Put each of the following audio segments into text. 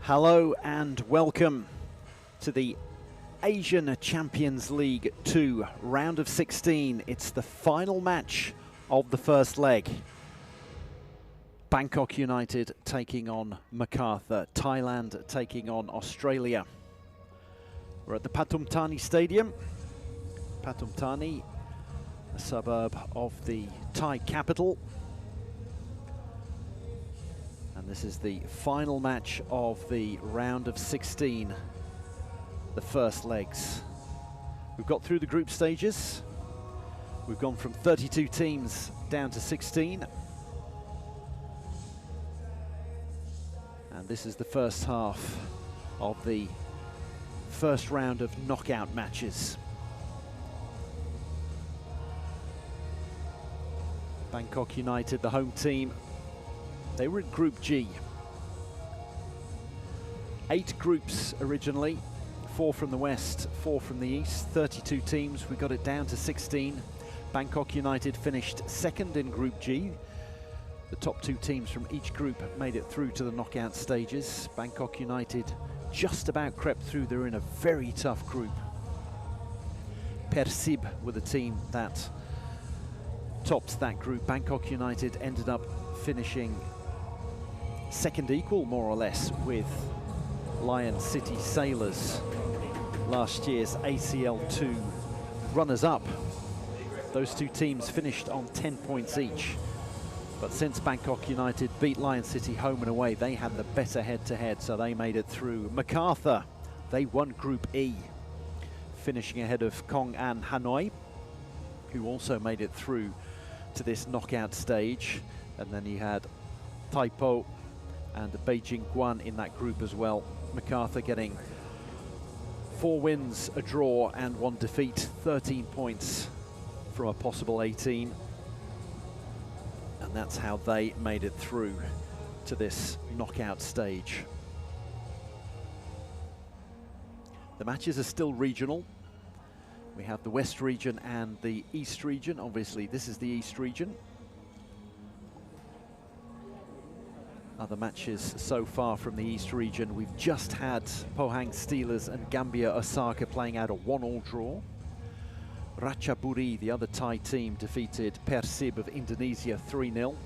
Hello and welcome to the Asian Champions League 2 round of 16. It's the final match of the first leg. Bangkok United taking on Macarthur, Thailand taking on Australia. We're at the Pathum Thani Stadium. Pathum Thani, a suburb of the Thai capital. And this is the final match of the round of 16, the first legs. We've got through the group stages. We've gone from 32 teams down to 16. And this is the first half of the first round of knockout matches. Bangkok United, the home team, they were in Group G. 8 groups originally, 4 from the west, 4 from the east, 32 teams. We got it down to 16. Bangkok United finished second in Group G. The top 2 teams from each group made it through to the knockout stages. Bangkok United just about crept through. They're in a very tough group. Persib were the team that topped that group. Bangkok United ended up finishing second equal, more or less, with Lion City Sailors, last year's ACL2 runners-up. Those 2 teams finished on 10 points each. But since Bangkok United beat Lion City home and away, they had the better head-to-head, so they made it through. Macarthur, they won Group E, finishing ahead of Kong An Hanoi, who also made it through to this knockout stage. And then you had Taipo and Beijing Guan in that group as well. Macarthur getting 4 wins, a draw and 1 defeat, 13 points from a possible 18. And that's how they made it through to this knockout stage. The matches are still regional. We have the West region and the East region. Obviously, this is the East region. Other matches so far from the East region, we've just had Pohang Steelers and Gambia Osaka playing out a 1-1 draw. Ratchaburi, the other Thai team, defeated Persib of Indonesia 3-0.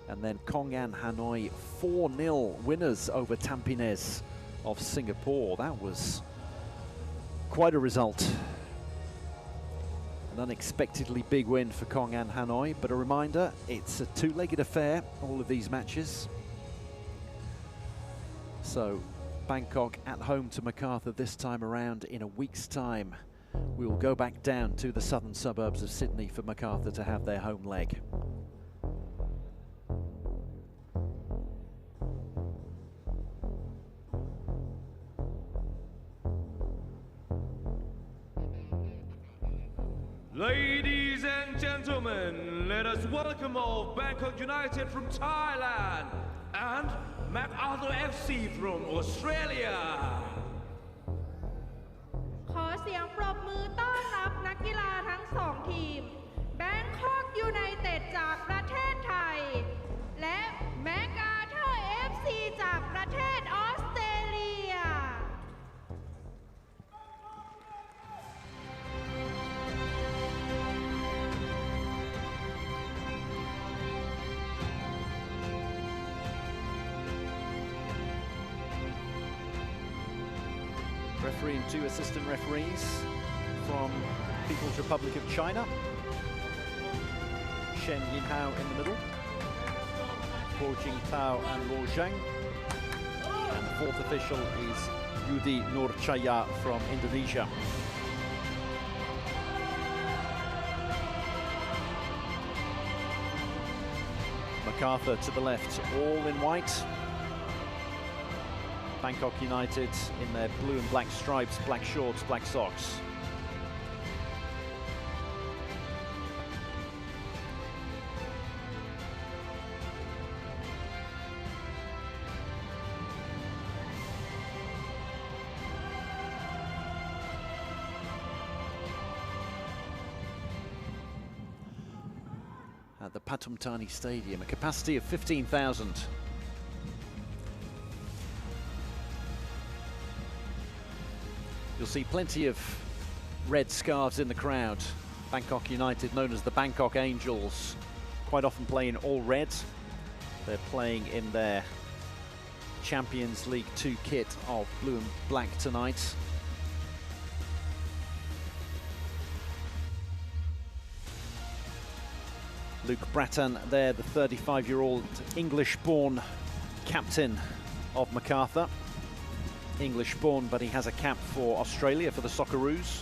And then Kong An Hanoi 4-0 winners over Tampines of Singapore. That was quite a result. An unexpectedly big win for Kong An Hanoi, but a reminder, it's a 2-legged affair, all of these matches. So Bangkok at home to Macarthur this time around. In a week's time, we will go back down to the southern suburbs of Sydney for Macarthur to have their home leg. Ladies and gentlemen, let us welcome all Bangkok United from Thailand and Macarthur FC from Australia. ขอเสียงปรบมือต้อนรับนักกีฬาทั้ง 2 ทีม Bangkok United จากประเทศไทย และ Macarthur FC จากประเทศออสเตรเลีย Referee and 2 assistant referees from People's Republic of China. Shen Yinhao in the middle. Ho Jingtao and Lo Zhang. And the 4th official is Yudi Nurchaya from Indonesia. Macarthur to the left, all in white. Bangkok United in their blue and black stripes, black shorts, black socks. At the Pathum Thani Stadium, a capacity of 15,000. You'll see plenty of red scarves in the crowd. Bangkok United, known as the Bangkok Angels, quite often play in all red. They're playing in their Champions League 2 kit of blue and black tonight. Luke Brattan there, the 35-year-old English-born captain of Macarthur. English-born, but he has a cap for Australia, for the Socceroos.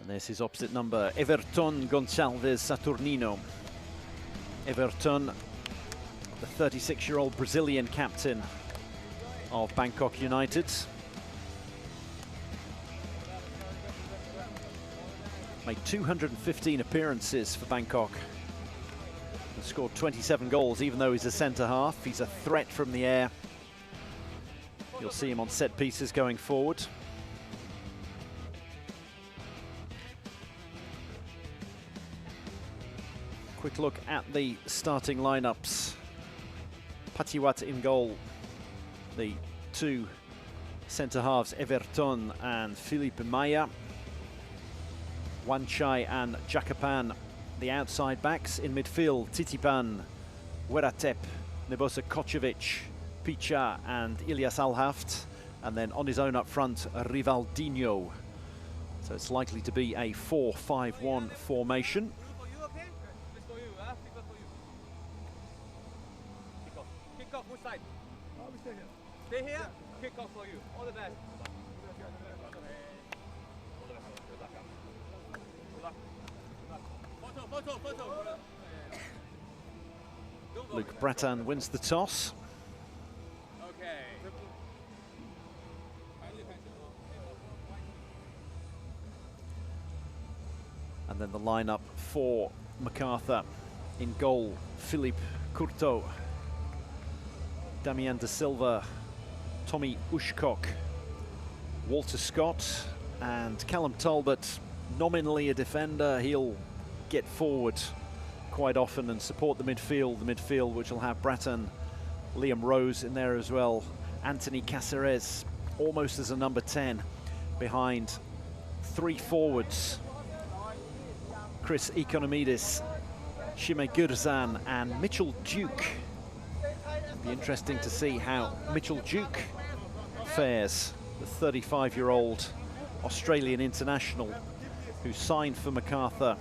This is opposite number, Everton Gonçalves Saturnino. Everton, the 36-year-old Brazilian captain of Bangkok United. Made 215 appearances for Bangkok and scored 27 goals, even though he's a centre-half. He's a threat from the air. You'll see him on set pieces going forward. Quick look at the starting lineups. Patiwat in goal. The two centre-halves, Everton and Philippe Maya. Wanchai and Jakapan, the outside backs. In midfield, Titipan, Weratep, Nebosa Kocevic, Picha and Ilyas Alhaft. And then on his own up front, Rivaldinho. So it's likely to be a 4-5-1 formation. Kickoff, which side? Stay here. Kickoff for you. All the best. Photo. Luke Brattan wins the toss. Okay. And then the lineup for Macarthur. In goal, Philippe Courteau, Damian De Silva, Tommy Ushkok, Walter Scott, and Callum Talbot, nominally a defender. He'll get forward quite often and support the midfield which will have Brattan, Liam Rose in there as well. Anthony Caceres, almost as a number 10, behind three forwards, Chris Economidis, Shime Gurzan and Mitchell Duke. Be interesting to see how Mitchell Duke fares, the 35-year-old Australian international who signed for Macarthur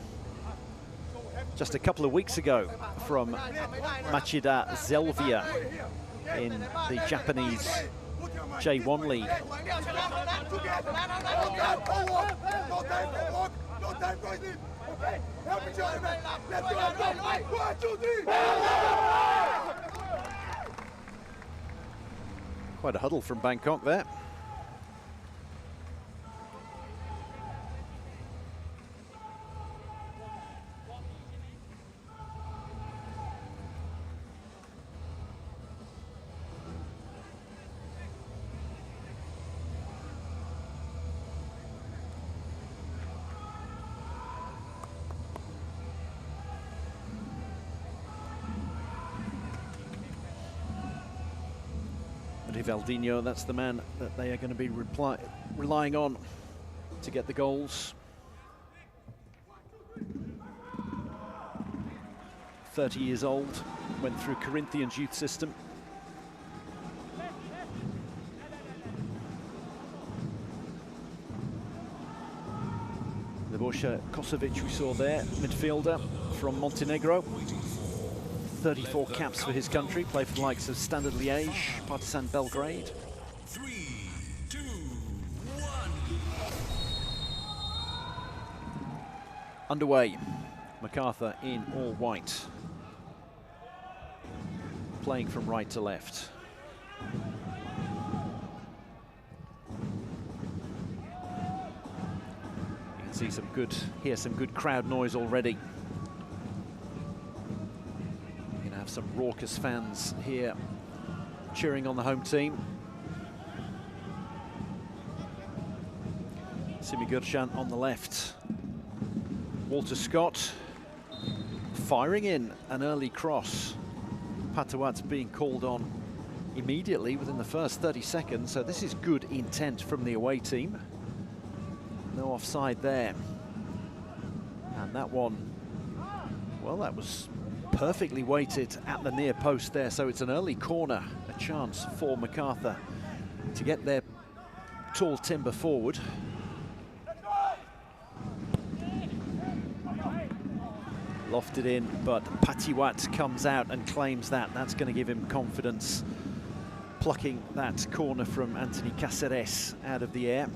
just a couple of weeks ago from Machida Zelvia in the Japanese J1 League. Quite a huddle from Bangkok there. Rivaldinho, that's the man that they are going to be relying on to get the goals. 30 years old, went through Corinthians youth system. Nebosa Kocevic we saw there, midfielder from Montenegro. 34 caps for his country, played for the likes of Standard Liège, Partizan Belgrade. 3, 2, 1. Underway, Macarthur in all white, playing from right to left. You can see hear some good crowd noise already. have some raucous fans here cheering on the home team. Simi Gurshan on the left. Walter Scott firing in an early cross. Patawat being called on immediately within the first 30 seconds, so this is good intent from the away team. No offside there. And that one, well, that was perfectly weighted at the near post there, so it's an early corner, a chance for Macarthur to get their tall timber forward. Lofted in, but Patiwat comes out and claims that. That's going to give him confidence, plucking that corner from Anthony Caceres out of the air.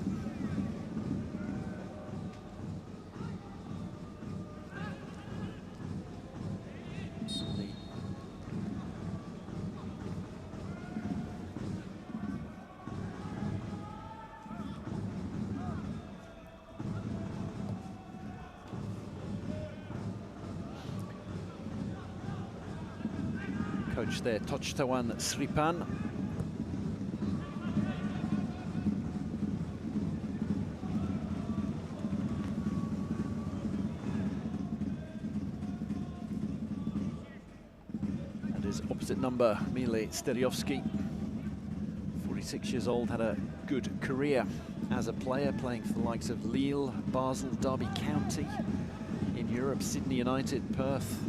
Coach there, Tochtawan Sripan. And his opposite number, Mile Steriovski. 46 years old, had a good career as a player, playing for the likes of Lille, Basel, Derby County in Europe, Sydney United, Perth,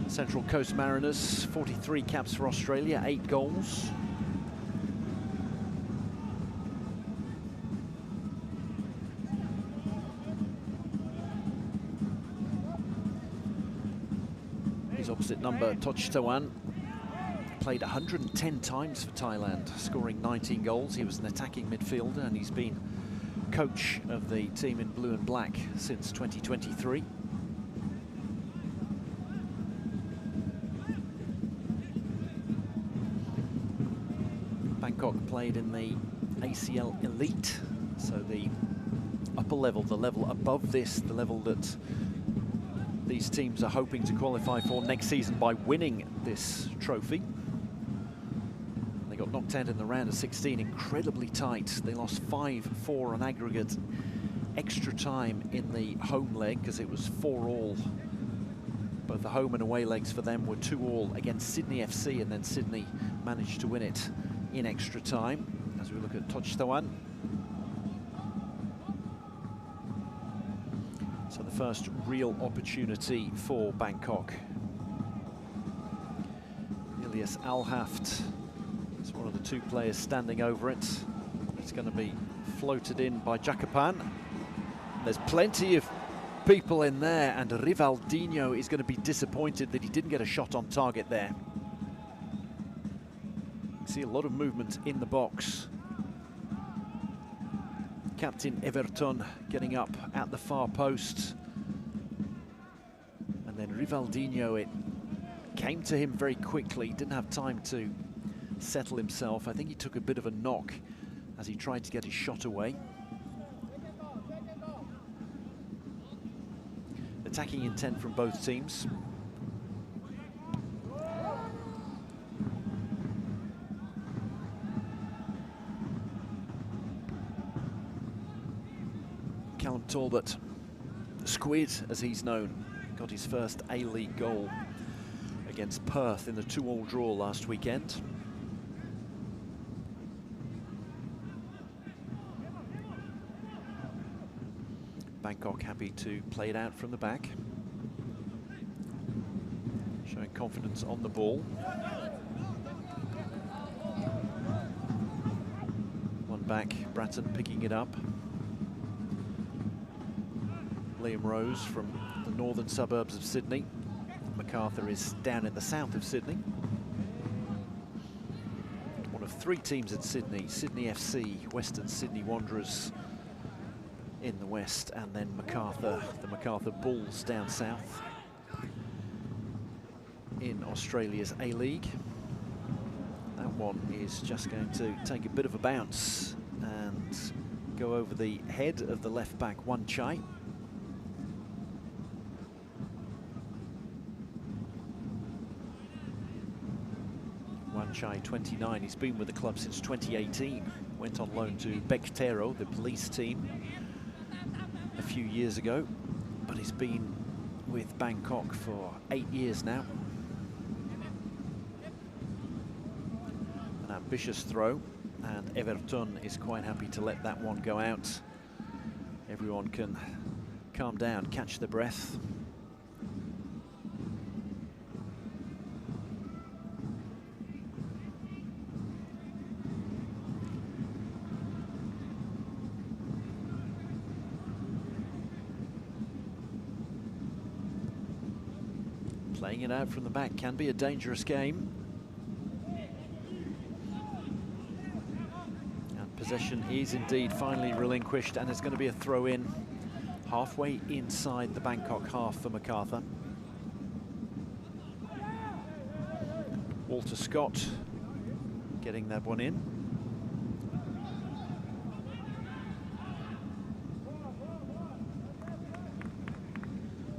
Central Coast Mariners. 43 caps for Australia, 8 goals. His opposite number, Tochtawan, played 110 times for Thailand, scoring 19 goals. He was an attacking midfielder, and he's been coach of the team in blue and black since 2023. Bangkok played in the ACL Elite, so the upper level, the level above this, the level that these teams are hoping to qualify for next season by winning this trophy. They got knocked out in the round of 16, incredibly tight. They lost 5-4 on aggregate. Extra time in the home leg, because it was 4-all. Both the home and away legs for them were 2-all against Sydney FC, and then Sydney managed to win it in extra time. As we look at Tochtawan. So the first real opportunity for Bangkok. Ilyas Alhaft is one of the 2 players standing over it. It's going to be floated in by Jakapan. There's plenty of people in there, and Rivaldinho is going to be disappointed that he didn't get a shot on target there. See a lot of movement in the box. Captain Everton getting up at the far post. And then Rivaldinho, it came to him very quickly, didn't have time to settle himself. I think he took a bit of a knock as he tried to get his shot away. Attacking intent from both teams. Callum Talbot, Squid as he's known, got his first A-League goal against Perth in the 2-all draw last weekend. Bangkok happy to play it out from the back, showing confidence on the ball. One back, Bratton picking it up. Liam Rose from the northern suburbs of Sydney. Macarthur is down in the south of Sydney. One of 3 teams at Sydney, Sydney FC, Western Sydney Wanderers in the west, and then Macarthur, the Macarthur Bulls down south in Australia's A-League. That one is just going to take a bit of a bounce and go over the head of the left back, Wan Chai. Chai, 29. He's been with the club since 2018. Went on loan to Bangkok, the police team, a few years ago. But he's been with Bangkok for 8 years now. An ambitious throw, and Everton is quite happy to let that one go out. Everyone can calm down, catch their breath. Playing it out from the back can be a dangerous game. And possession is indeed finally relinquished, and it's going to be a throw-in halfway inside the Bangkok half for Macarthur. Walter Scott getting that one in.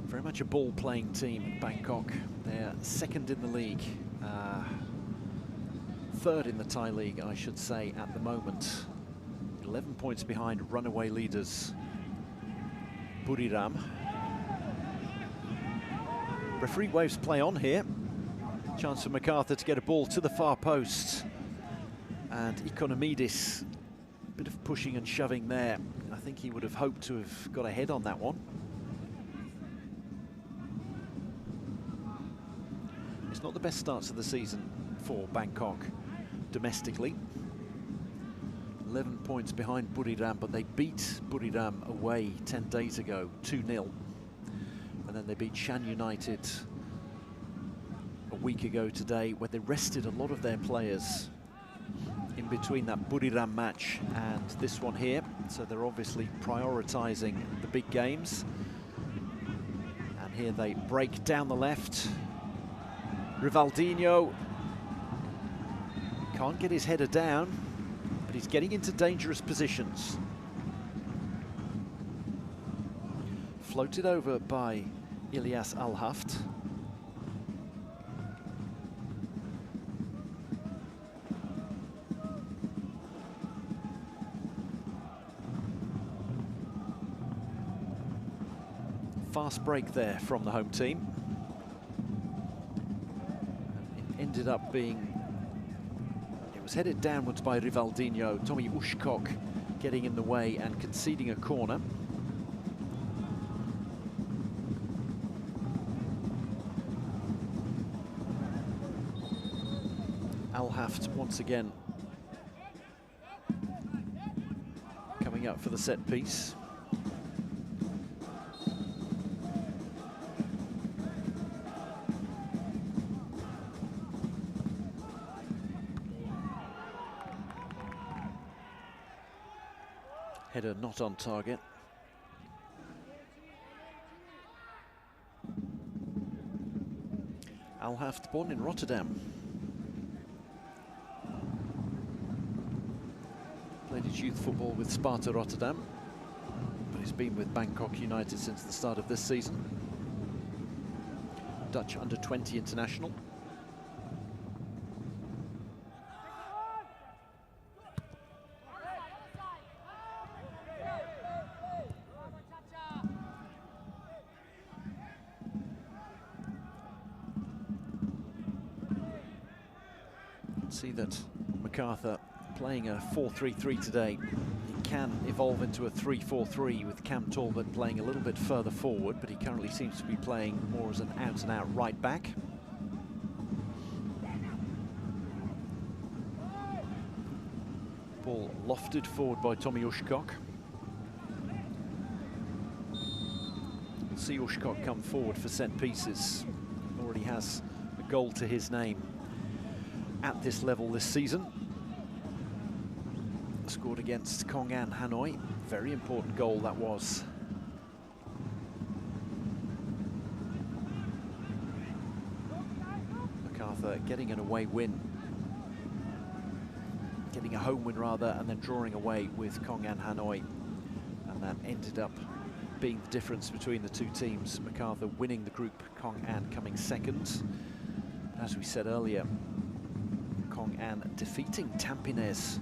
Very much a ball-playing team, Bangkok. They're second in the league, third in the Thai league, I should say, at the moment. 11 points behind runaway leaders Buriram. Referee waves play on here. Chance for Macarthur to get a ball to the far post. And Economidis, a bit of pushing and shoving there. I think he would have hoped to have got ahead on that one. It's not the best starts of the season for Bangkok domestically. 11 points behind Buriram, but they beat Buriram away 10 days ago, 2-0. And then they beat Shan United a week ago today, where they rested a lot of their players in between that Buriram match and this one here. So they're obviously prioritising the big games. And here they break down the left. Rivaldinho can't get his header down, but he's getting into dangerous positions. Floated over by Ilyas Al-Haft. Fast break there from the home team. It ended up being, it was headed downwards by Rivaldinho. Tommy Ushkok getting in the way and conceding a corner. Al-Haft once again coming up for the set piece. Header not on target. Al-Haft, born in Rotterdam. Played his youth football with Sparta Rotterdam, but he's been with Bangkok United since the start of this season. Dutch under-20 international. See that Macarthur playing a 4-3-3 today. It can evolve into a 3-4-3 with Cam Talbot playing a little bit further forward, but he currently seems to be playing more as an out-and-out right back. Ball lofted forward by Tommy Ushkok. We'll see Ushkok come forward for set pieces. Already has a goal to his name at this level this season. Scored against Kong An Hanoi. Very important goal that was. Macarthur getting an away win. Getting a home win rather, and then drawing away with Kong An Hanoi. And that ended up being the difference between the two teams. Macarthur winning the group, Kong An coming second. As we said earlier, Kong An defeating Tampines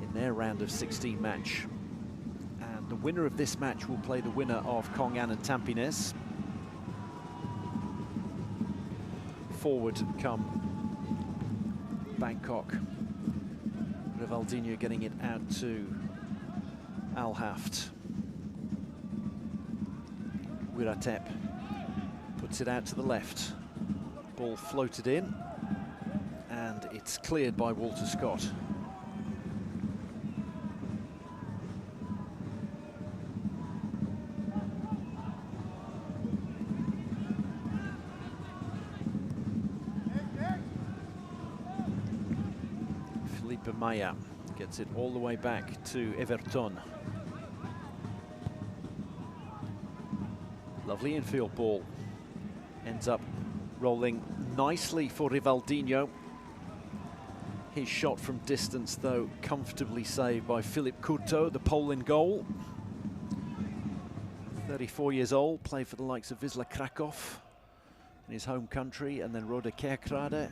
in their round of 16 match. And the winner of this match will play the winner of Kong An and Tampines. Forward come Bangkok. Rivaldinho getting it out to Al Haft. Wiratep puts it out to the left. Ball floated in, and it's cleared by Walter Scott. Felipe Maya gets it all the way back to Everton. Lovely infield ball. Ends up rolling nicely for Rivaldinho. His shot from distance, though, comfortably saved by Filip Kurto, the Pole in goal. 34 years old, played for the likes of Wisla Krakow in his home country, and then Roda Kerkrade,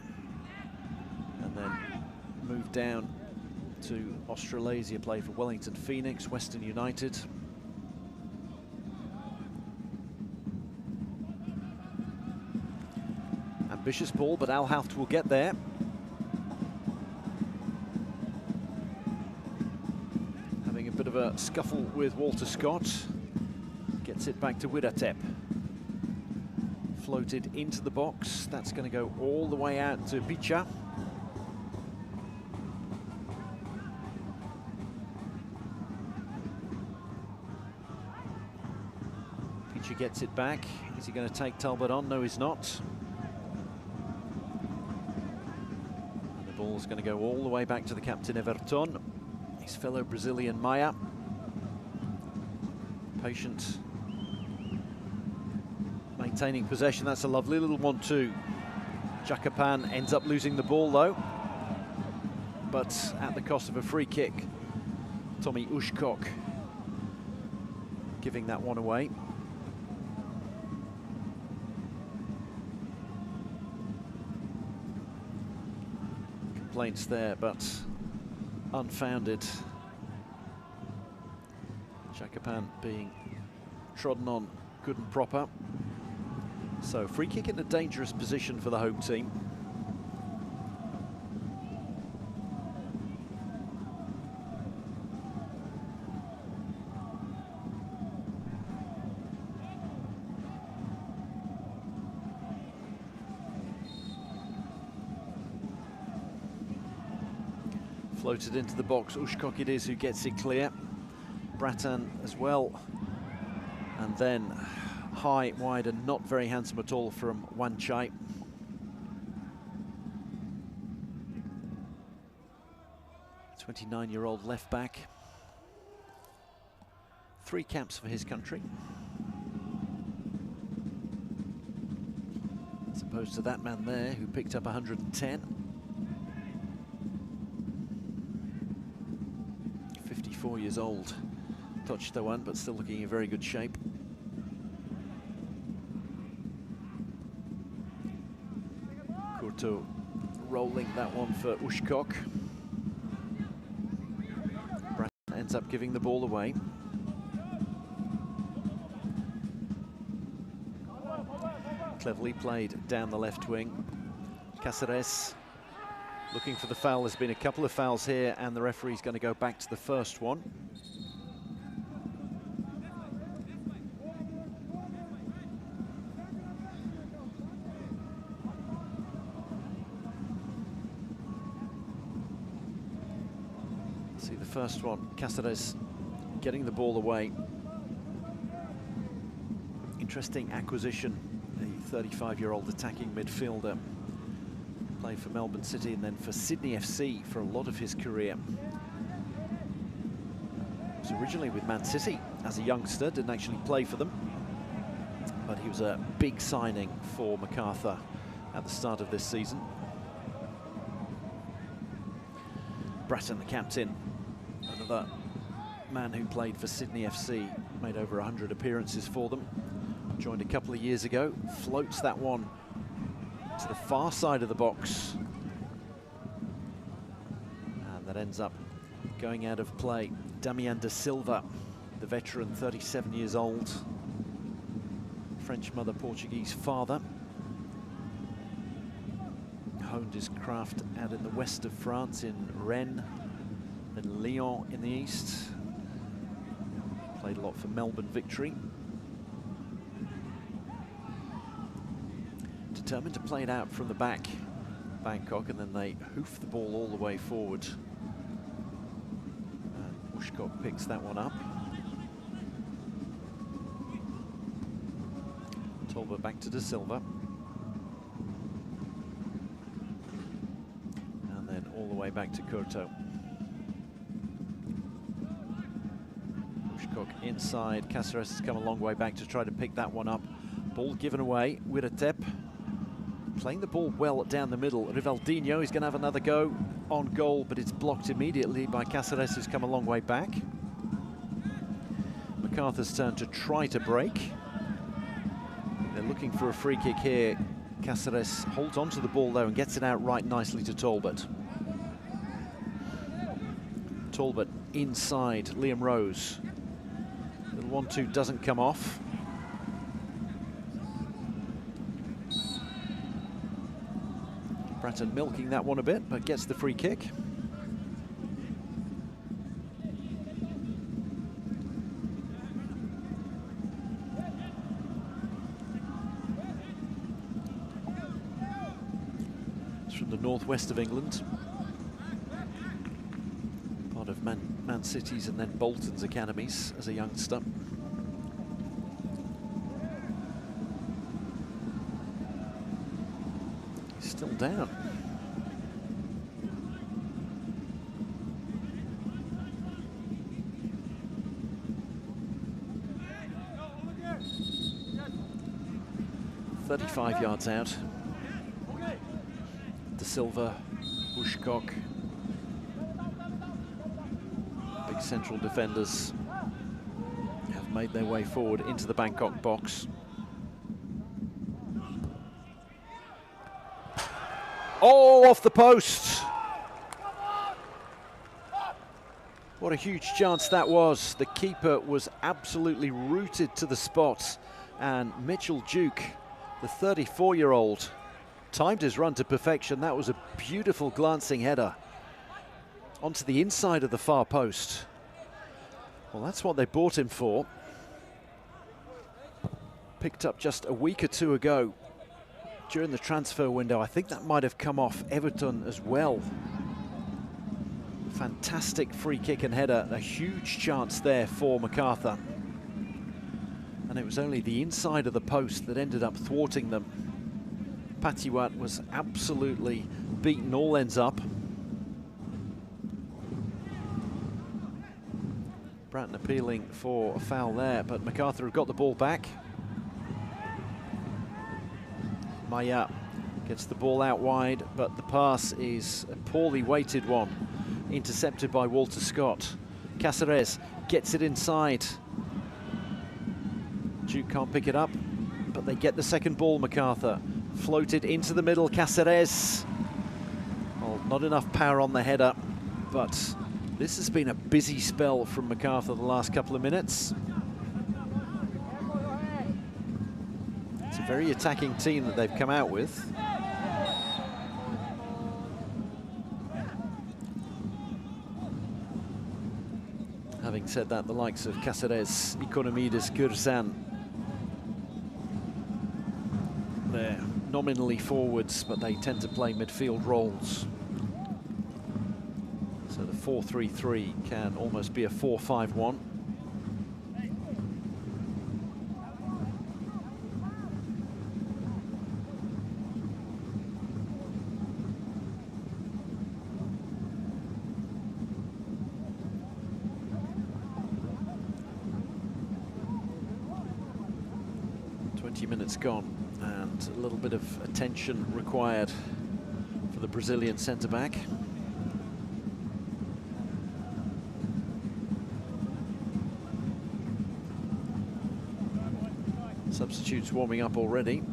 and then moved down to Australasia, played for Wellington Phoenix, Western United. Ambitious ball, but Al Haft will get there. Having a bit of a scuffle with Walter Scott. Gets it back to Wiratep. Floated into the box. That's going to go all the way out to Picha. Picha gets it back. Is he going to take Talbot on? No, he's not. Ball's going to go all the way back to the captain Everton, his fellow Brazilian Maya. Patient, maintaining possession. That's a lovely little 1-2. Jacapan ends up losing the ball though, but at the cost of a free kick. Tommy Ushkok giving that one away. Complaints there, but unfounded. Jacapan being trodden on good and proper. So free kick in a dangerous position for the home team. Floated into the box. Ushkok it is who gets it clear. Bratan as well. And then high, wide, and not very handsome at all from Wanchai. A 29-year-old left back. 3 caps for his country. As opposed to that man there who picked up 110. 54 years old, Tochtawan, but still looking in very good shape. Kurto rolling that one for Ushkok. Brad ends up giving the ball away. Cleverly played down the left wing. Cáceres looking for the foul. There's been a couple of fouls here, and the referee's going to go back to the first one. See the first one, Cáceres getting the ball away. Interesting acquisition, the 35-year-old attacking midfielder. Played for Melbourne City and then for Sydney FC for a lot of his career. Was originally with Man City as a youngster, didn't actually play for them, but he was a big signing for Macarthur at the start of this season. Bratton, the captain, another man who played for Sydney FC, made over 100 appearances for them. Joined a couple of years ago, floats that one to the far side of the box. That ends up going out of play. Damian da Silva, the veteran, 37 years old. French mother, Portuguese father. Honed his craft out in the west of France, in Rennes, then Lyon in the east. Played a lot for Melbourne Victory. Determined to play it out from the back, Bangkok, and then they hoof the ball all the way forward. Ushkok picks that one up. Tolba back to da Silva. And then all the way back to Kurto. Ushkok inside. Caceres has come a long way back to try to pick that one up. Ball given away. Wiratep playing the ball well down the middle. Rivaldinho is going to have another go on goal, but it's blocked immediately by Caceres, who's come a long way back. Macarthur's turn to try to break. They're looking for a free kick here. Caceres holds onto the ball though and gets it out right nicely to Talbot. Talbot inside Liam Rose. Little 1-2 doesn't come off. Bratton milking that one a bit, but gets the free kick. It's from the northwest of England. Part of Man City's and then Bolton's academies as a youngster. Still down. .35 yards out. Da Silva, Ushkok, big central defenders have made their way forward into the Bangkok box. Oh, off the post. What a huge chance that was. The keeper was absolutely rooted to the spot. And Mitchell Duke, the 34-year-old, timed his run to perfection. That was a beautiful glancing header onto the inside of the far post. Well, that's what they bought him for. Picked up just a week or two ago during the transfer window. I think that might have come off Everton as well. Fantastic free kick and header. A huge chance there for Macarthur. And it was only the inside of the post that ended up thwarting them. Patiwat was absolutely beaten all ends up. Bratton appealing for a foul there, but Macarthur have got the ball back. Maya gets the ball out wide, but the pass is a poorly weighted one, intercepted by Walter Scott. Caceres gets it inside. Duke can't pick it up, but they get the second ball. Macarthur floated into the middle. Caceres, well, not enough power on the header, but this has been a busy spell from Macarthur the last couple of minutes. It's a very attacking team that they've come out with. Having said that, the likes of Caceres, Economides, Gürzan, they're nominally forwards, but they tend to play midfield roles. So the 4-3-3 can almost be a 4-5-1. Minutes gone, and a little bit of attention required for the Brazilian centre-back. Substitutes warming up already.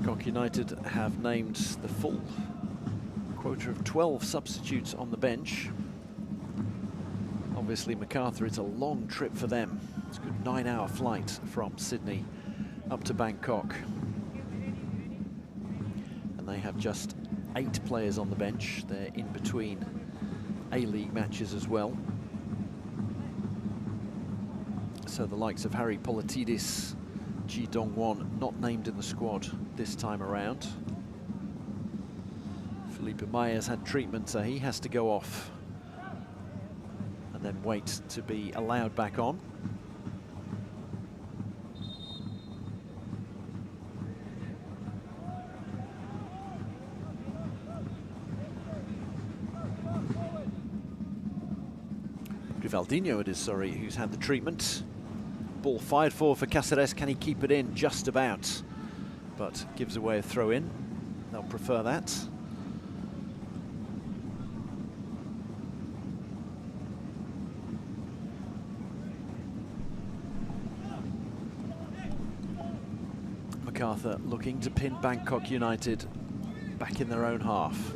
Bangkok United have named the full quota of 12 substitutes on the bench. Obviously, Macarthur, it's a long trip for them. It's a good 9-hour flight from Sydney up to Bangkok. And they have just 8 players on the bench. They're in between A-League matches as well. So the likes of Harry Politidis, Ji Dong-won not named in the squad this time around. Felipe Maia's had treatment, so he has to go off and then wait to be allowed back on. Rivaldinho it is, sorry, who's had the treatment. Ball fired for Cáceres. Can he keep it in? Just about, but gives away a throw in. They'll prefer that. Macarthur looking to pin Bangkok United back in their own half.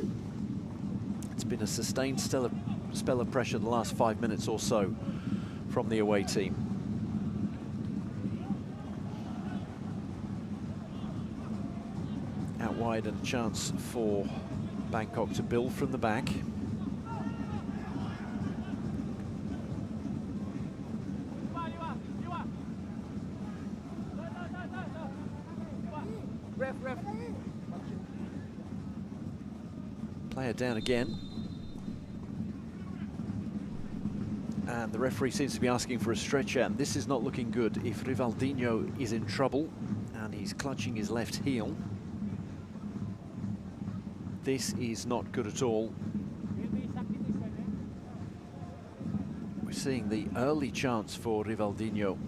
It's been a sustained spell of pressure the last 5 minutes or so from the away team. Out wide and a chance for Bangkok to build from the back. Player down again. And the referee seems to be asking for a stretcher, and this is not looking good. If Rivaldinho is in trouble and he's clutching his left heel, this is not good at all. We're seeing the early chance for Rivaldinho.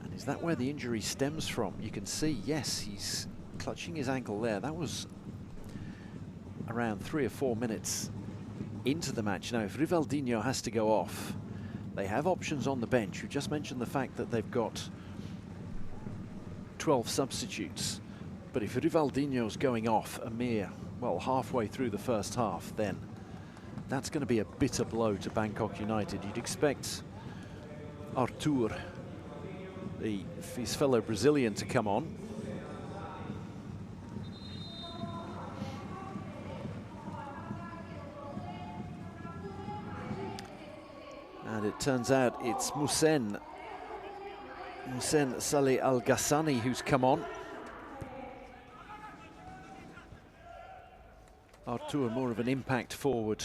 And is that where the injury stems from? You can see, yes, he's clutching his ankle there. That was around 3 or 4 minutes into the match. Now, if Rivaldinho has to go off, they have options on the bench. We just mentioned the fact that they've got 12 substitutes. But if Rivaldinho's going off a mere, well, halfway through the first half, then that's going to be a bitter blow to Bangkok United. You'd expect Arthur, his fellow Brazilian, to come on. And it turns out it's Moussen Saleh Al Ghassani who's come on. Arthur more of an impact forward.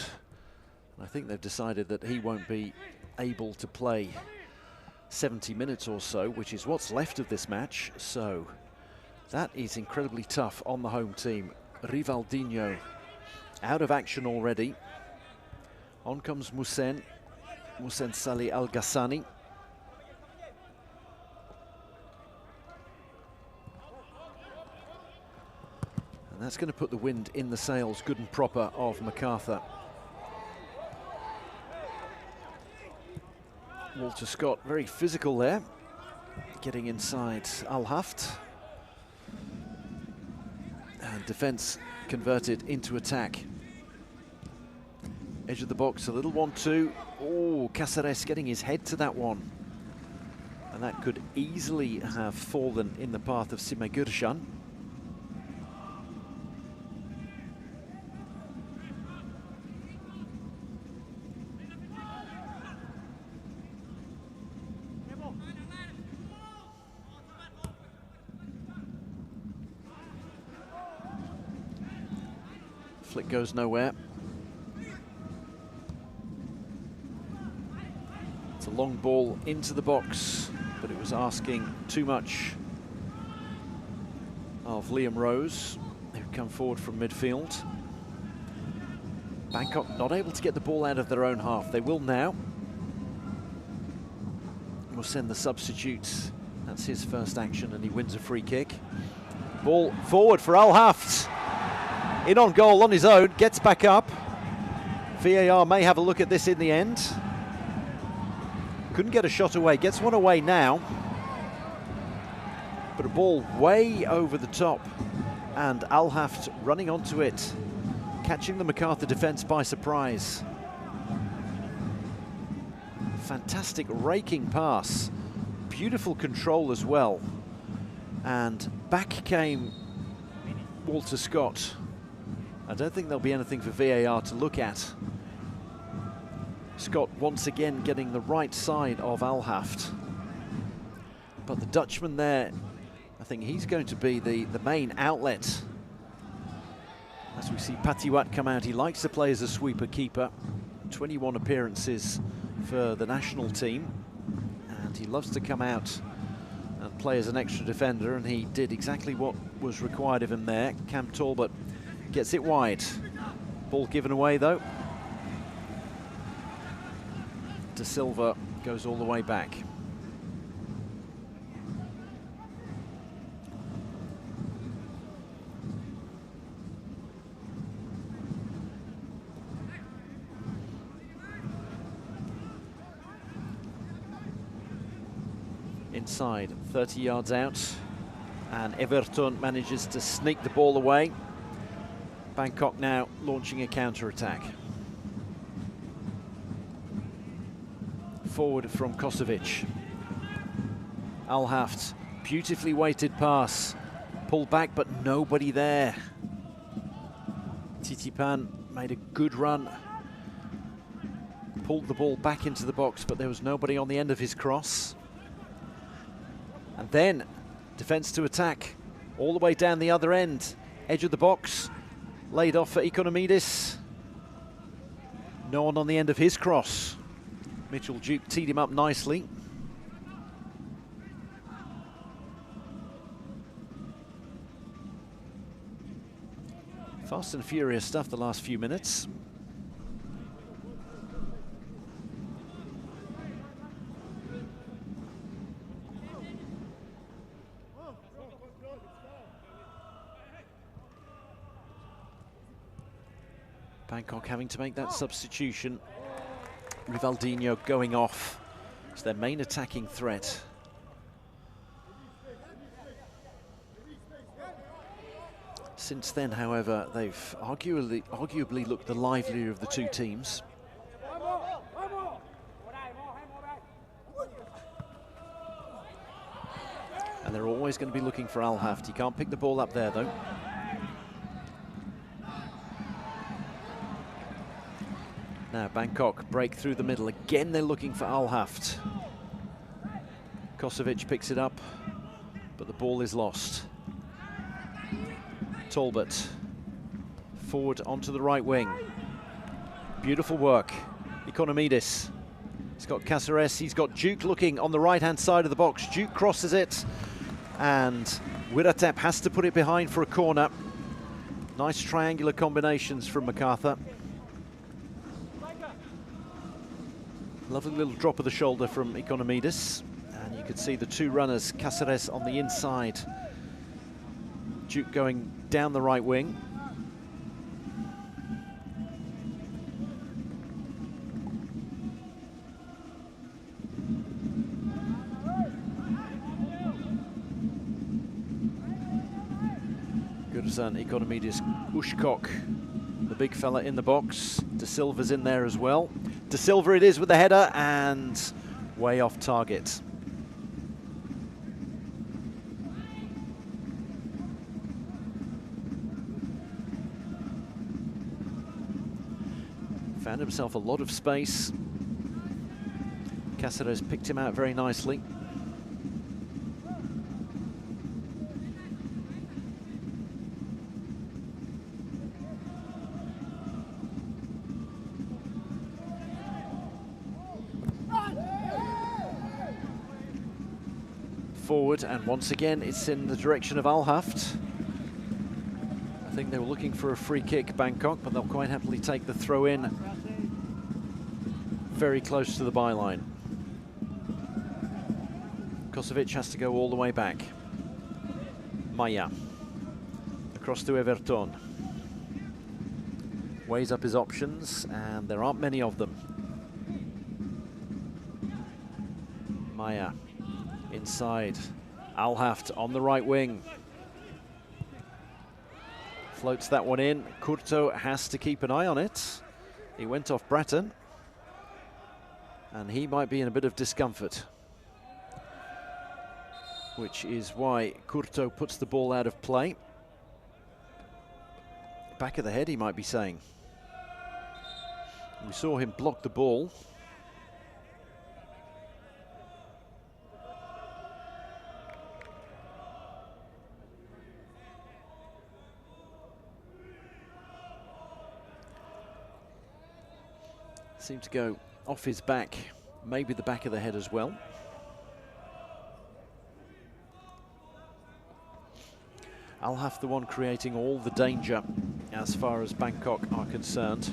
I think they've decided that he won't be able to play 70 minutes or so, which is what's left of this match. So that is incredibly tough on the home team. Rivaldinho out of action already. On comes Moussen Saleh Al Ghassani. And that's going to put the wind in the sails, good and proper, of Macarthur. Walter Scott very physical there, getting inside Al Haft. And defence converted into attack. Edge of the box, a little 1-2. Oh, Cáceres getting his head to that one. And that could easily have fallen in the path of Simegurshan. Flick goes nowhere. It's a long ball into the box, but it was asking too much of Liam Rose, who'd come forward from midfield. Bangkok not able to get the ball out of their own half. They will now. We'll send the substitutes. That's his first action, and he wins a free kick. Ball forward for Al Haft. In on goal on his own, gets back up. VAR may have a look at this in the end. Couldn't get a shot away, gets one away now. But a ball way over the top, and Al Haft running onto it, catching the Macarthur defence by surprise. Fantastic raking pass, beautiful control as well. And back came Walter Scott. I don't think there'll be anything for VAR to look at. Scott once again getting the right side of Al Haft. But the Dutchman there, I think he's going to be the main outlet. As we see Patiwat come out, he likes to play as a sweeper keeper. 21 appearances for the national team. And he loves to come out and play as an extra defender, and he did exactly what was required of him there. Cam Talbot gets it wide. Ball given away though. De Silva goes all the way back. Inside, 30 yards out, and Everton manages to sneak the ball away. Bangkok now launching a counter-attack. Forward from Kosovic. Al Haft, beautifully weighted pass. Pulled back, but nobody there. Titipan made a good run. Pulled the ball back into the box, but there was nobody on the end of his cross. And then defence to attack all the way down the other end. Edge of the box, laid off for Economidis. No one on the end of his cross. Mitchell Duke teed him up nicely. Fast and furious stuff the last few minutes. Bangkok having to make that substitution. Rivaldinho going off. It's their main attacking threat. Since then, however, they've arguably looked the livelier of the two teams. And they're always going to be looking for Al Haft. He can't pick the ball up there, though. Now Bangkok break through the middle. Again, they're looking for Al Haft. Kosovic picks it up, but the ball is lost. Talbot forward onto the right wing. Beautiful work. Economidis. He's got Caceres. He's got Duke looking on the right-hand side of the box. Duke crosses it, and Wiratep has to put it behind for a corner. Nice triangular combinations from Macarthur. Lovely little drop of the shoulder from Economidis. And you could see the two runners, Caceres on the inside, Duke going down the right wing. Gurzan Economidis Ushkok, the big fella in the box. De Silva's in there as well. De Silva it is with the header, and way off target. Found himself a lot of space. Caceres picked him out very nicely. Forward, and once again it's in the direction of Al Haft. I think they were looking for a free kick, Bangkok, but they'll quite happily take the throw in very close to the byline. Kosovic has to go all the way back. Maya across to Everton. Weighs up his options, and there aren't many of them. Maya inside. Alhaft on the right wing. Floats that one in. Curto has to keep an eye on it. He went off Bratton, and he might be in a bit of discomfort, which is why Curto puts the ball out of play. Back of the head, he might be saying. We saw him block the ball. Seemed to go off his back, maybe the back of the head as well. Alhaft the one creating all the danger as far as Bangkok are concerned.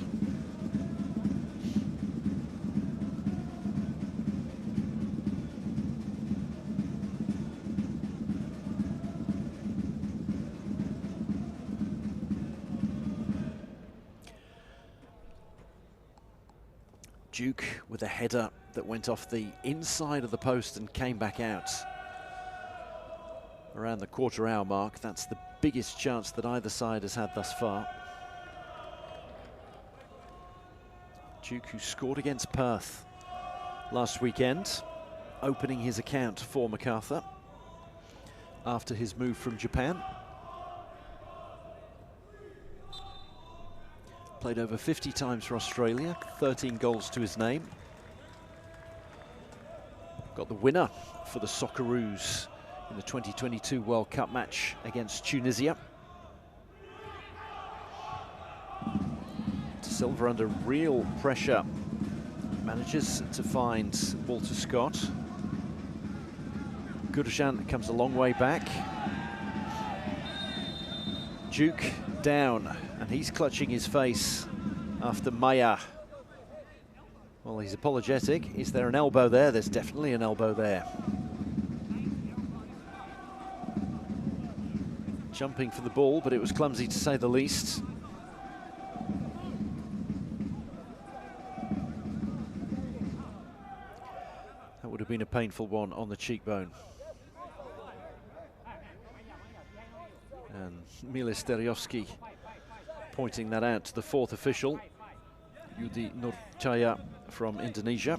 Duke with a header that went off the inside of the post and came back out around the quarter-hour mark. That's the biggest chance that either side has had thus far. Duke, who scored against Perth last weekend, opening his account for Macarthur after his move from Japan. Played over 50 times for Australia, 13 goals to his name. Got the winner for the Socceroos in the 2022 World Cup match against Tunisia. Silva under real pressure. Manages to find Walter Scott. Gurjan comes a long way back. Duke down, and he's clutching his face after Maya. Well, he's apologetic. Is there an elbow there? There's definitely an elbow there. Jumping for the ball, but it was clumsy to say the least. That would have been a painful one on the cheekbone. And Mile Steryovski pointing that out to the fourth official, Yudi Nurcaya from Indonesia.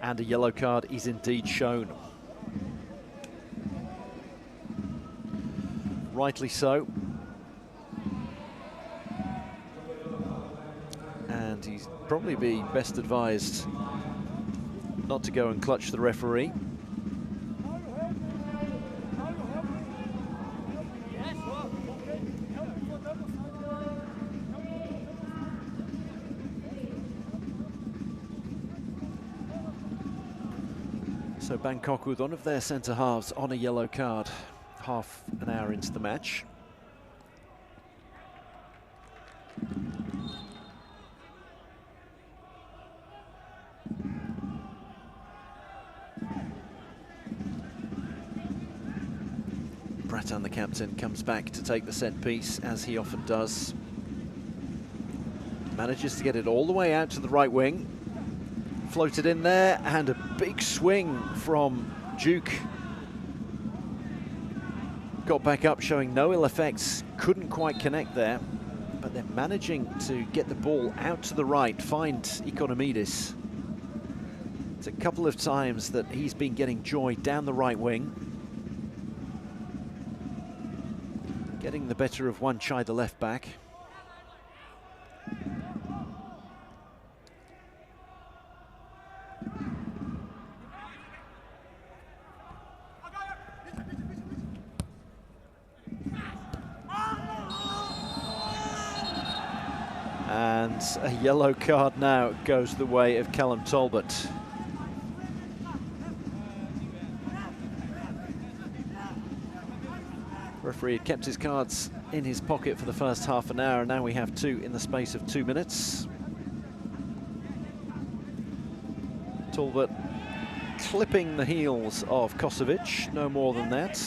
And a yellow card is indeed shown. Rightly so. And he'd probably be best advised not to go and clutch the referee. So Bangkok with one of their centre halves on a yellow card, half an hour into the match. Bratton, the captain, comes back to take the set piece, as he often does. Manages to get it all the way out to the right wing. Floated in there, and a big swing from Duke. Got back up, showing no ill effects. Couldn't quite connect there, but they're managing to get the ball out to the right, find Ikonomidis. It's a couple of times that he's been getting joy down the right wing. Getting the better of Wanchai, the left back. And a yellow card now goes the way of Callum Talbot. Referee had kept his cards in his pocket for the first half an hour, and now we have two in the space of 2 minutes. Talbot clipping the heels of Kosovic, no more than that.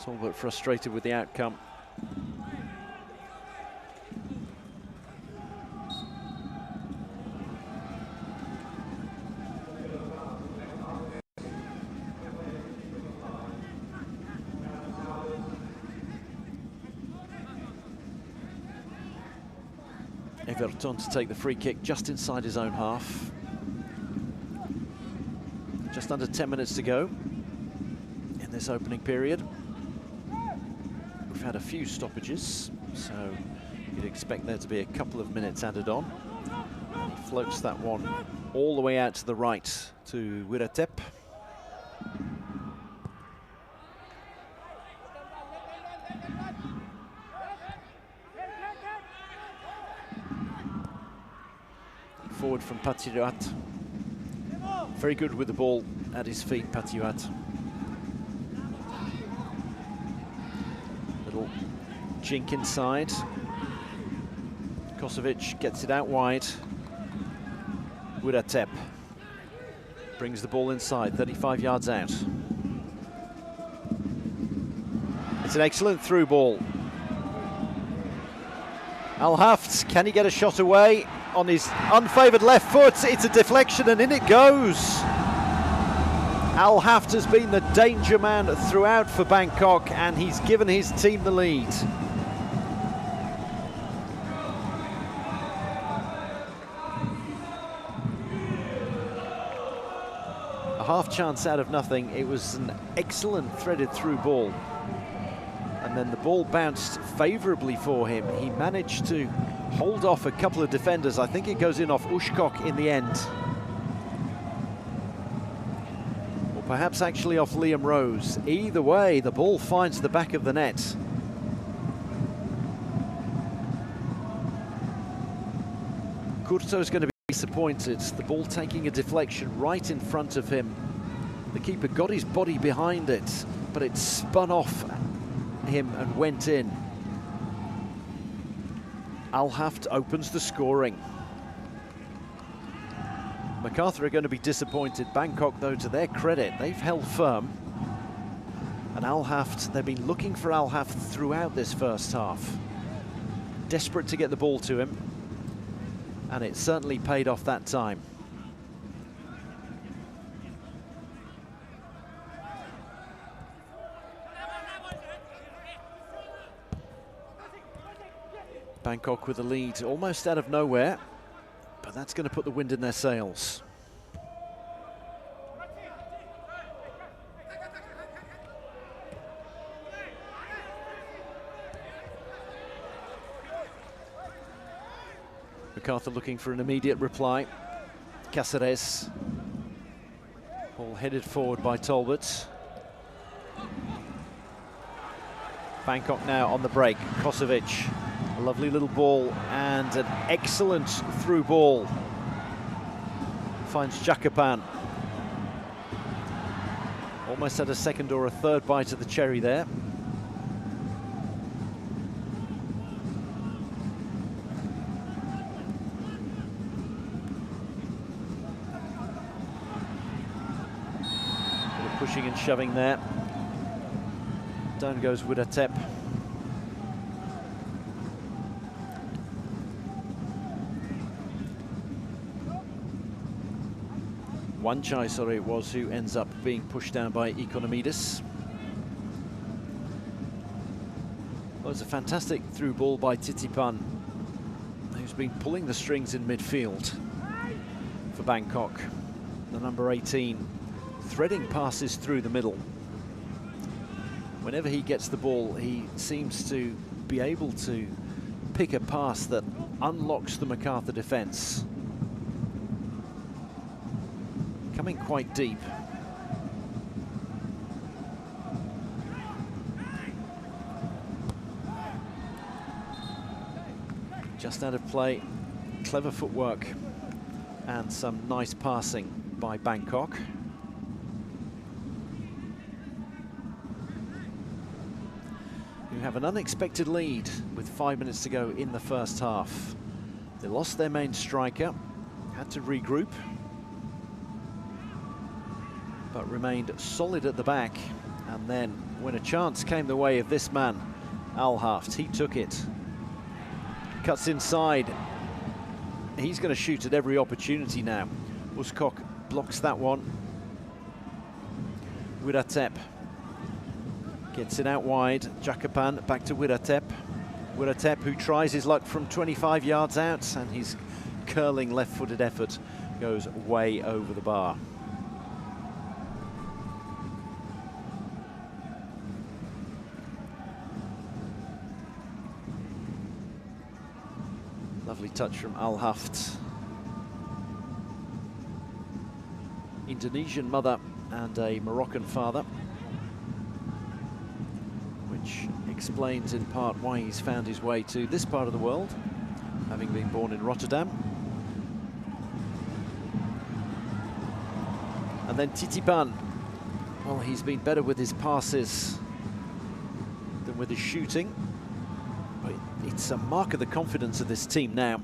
Talbot frustrated with the outcome. Everton to take the free kick just inside his own half. Just under 10 minutes to go in this opening period. We've had a few stoppages, so you'd expect there to be a couple of minutes added on. He floats that one all the way out to the right to Wiratep. Forward from Patiuat. Very good with the ball at his feet, Patiuat. Little jink inside. Kosovic gets it out wide. Wiratep brings the ball inside, 35 yards out. It's an excellent through ball. Al Haft, can he get a shot away? On his unfavoured left foot, it's a deflection and in it goes. Al Haft has been the danger man throughout for Bangkok and he's given his team the lead. A half chance out of nothing. It was an excellent threaded through ball. And then the ball bounced favourably for him. He managed to hold off a couple of defenders. I think it goes in off Ushkok in the end. Or perhaps actually off Liam Rose. Either way, the ball finds the back of the net. Kurto's going to be disappointed. The ball taking a deflection right in front of him. The keeper got his body behind it, but it spun off him and went in. Al Haft opens the scoring. Macarthur are going to be disappointed. Bangkok, though, to their credit, they've held firm. And Al Haft, they've been looking for Al Haft throughout this first half. Desperate to get the ball to him. And it certainly paid off that time. Bangkok with a lead almost out of nowhere, but that's going to put the wind in their sails. Macarthur looking for an immediate reply. Cáceres. Ball headed forward by Talbot. Bangkok now on the break. Kosovic. A lovely little ball and an excellent through ball. Finds Jakapan. Almost had a second or a third bite of the cherry there. Bit of pushing and shoving there. Down goes Wiratep. Wanchai, sorry, it was, who ends up being pushed down by Economides. Well, it's a fantastic through ball by Titipan, who's been pulling the strings in midfield for Bangkok. The number 18, threading passes through the middle. Whenever he gets the ball, he seems to be able to pick a pass that unlocks the Macarthur defence. Coming quite deep. Just out of play, clever footwork and some nice passing by Bangkok. Who have an unexpected lead with 5 minutes to go in the first half. They lost their main striker, had to regroup, but remained solid at the back And then when a chance came the way of this man, Al-Haft, he took it. Cuts inside. He's going to shoot at every opportunity now. Uskok blocks that one. Wiratep gets it out wide. Jakapan back to Wiratep. Wiratep, who tries his luck from 25 yards out, and his curling left-footed effort goes way over the bar. Lovely touch from Al-Haft. Indonesian mother and a Moroccan father, which explains in part why he's found his way to this part of the world, having been born in Rotterdam. And then Titipan, well, he's been better with his passes than with his shooting. But it's a mark of the confidence of this team now.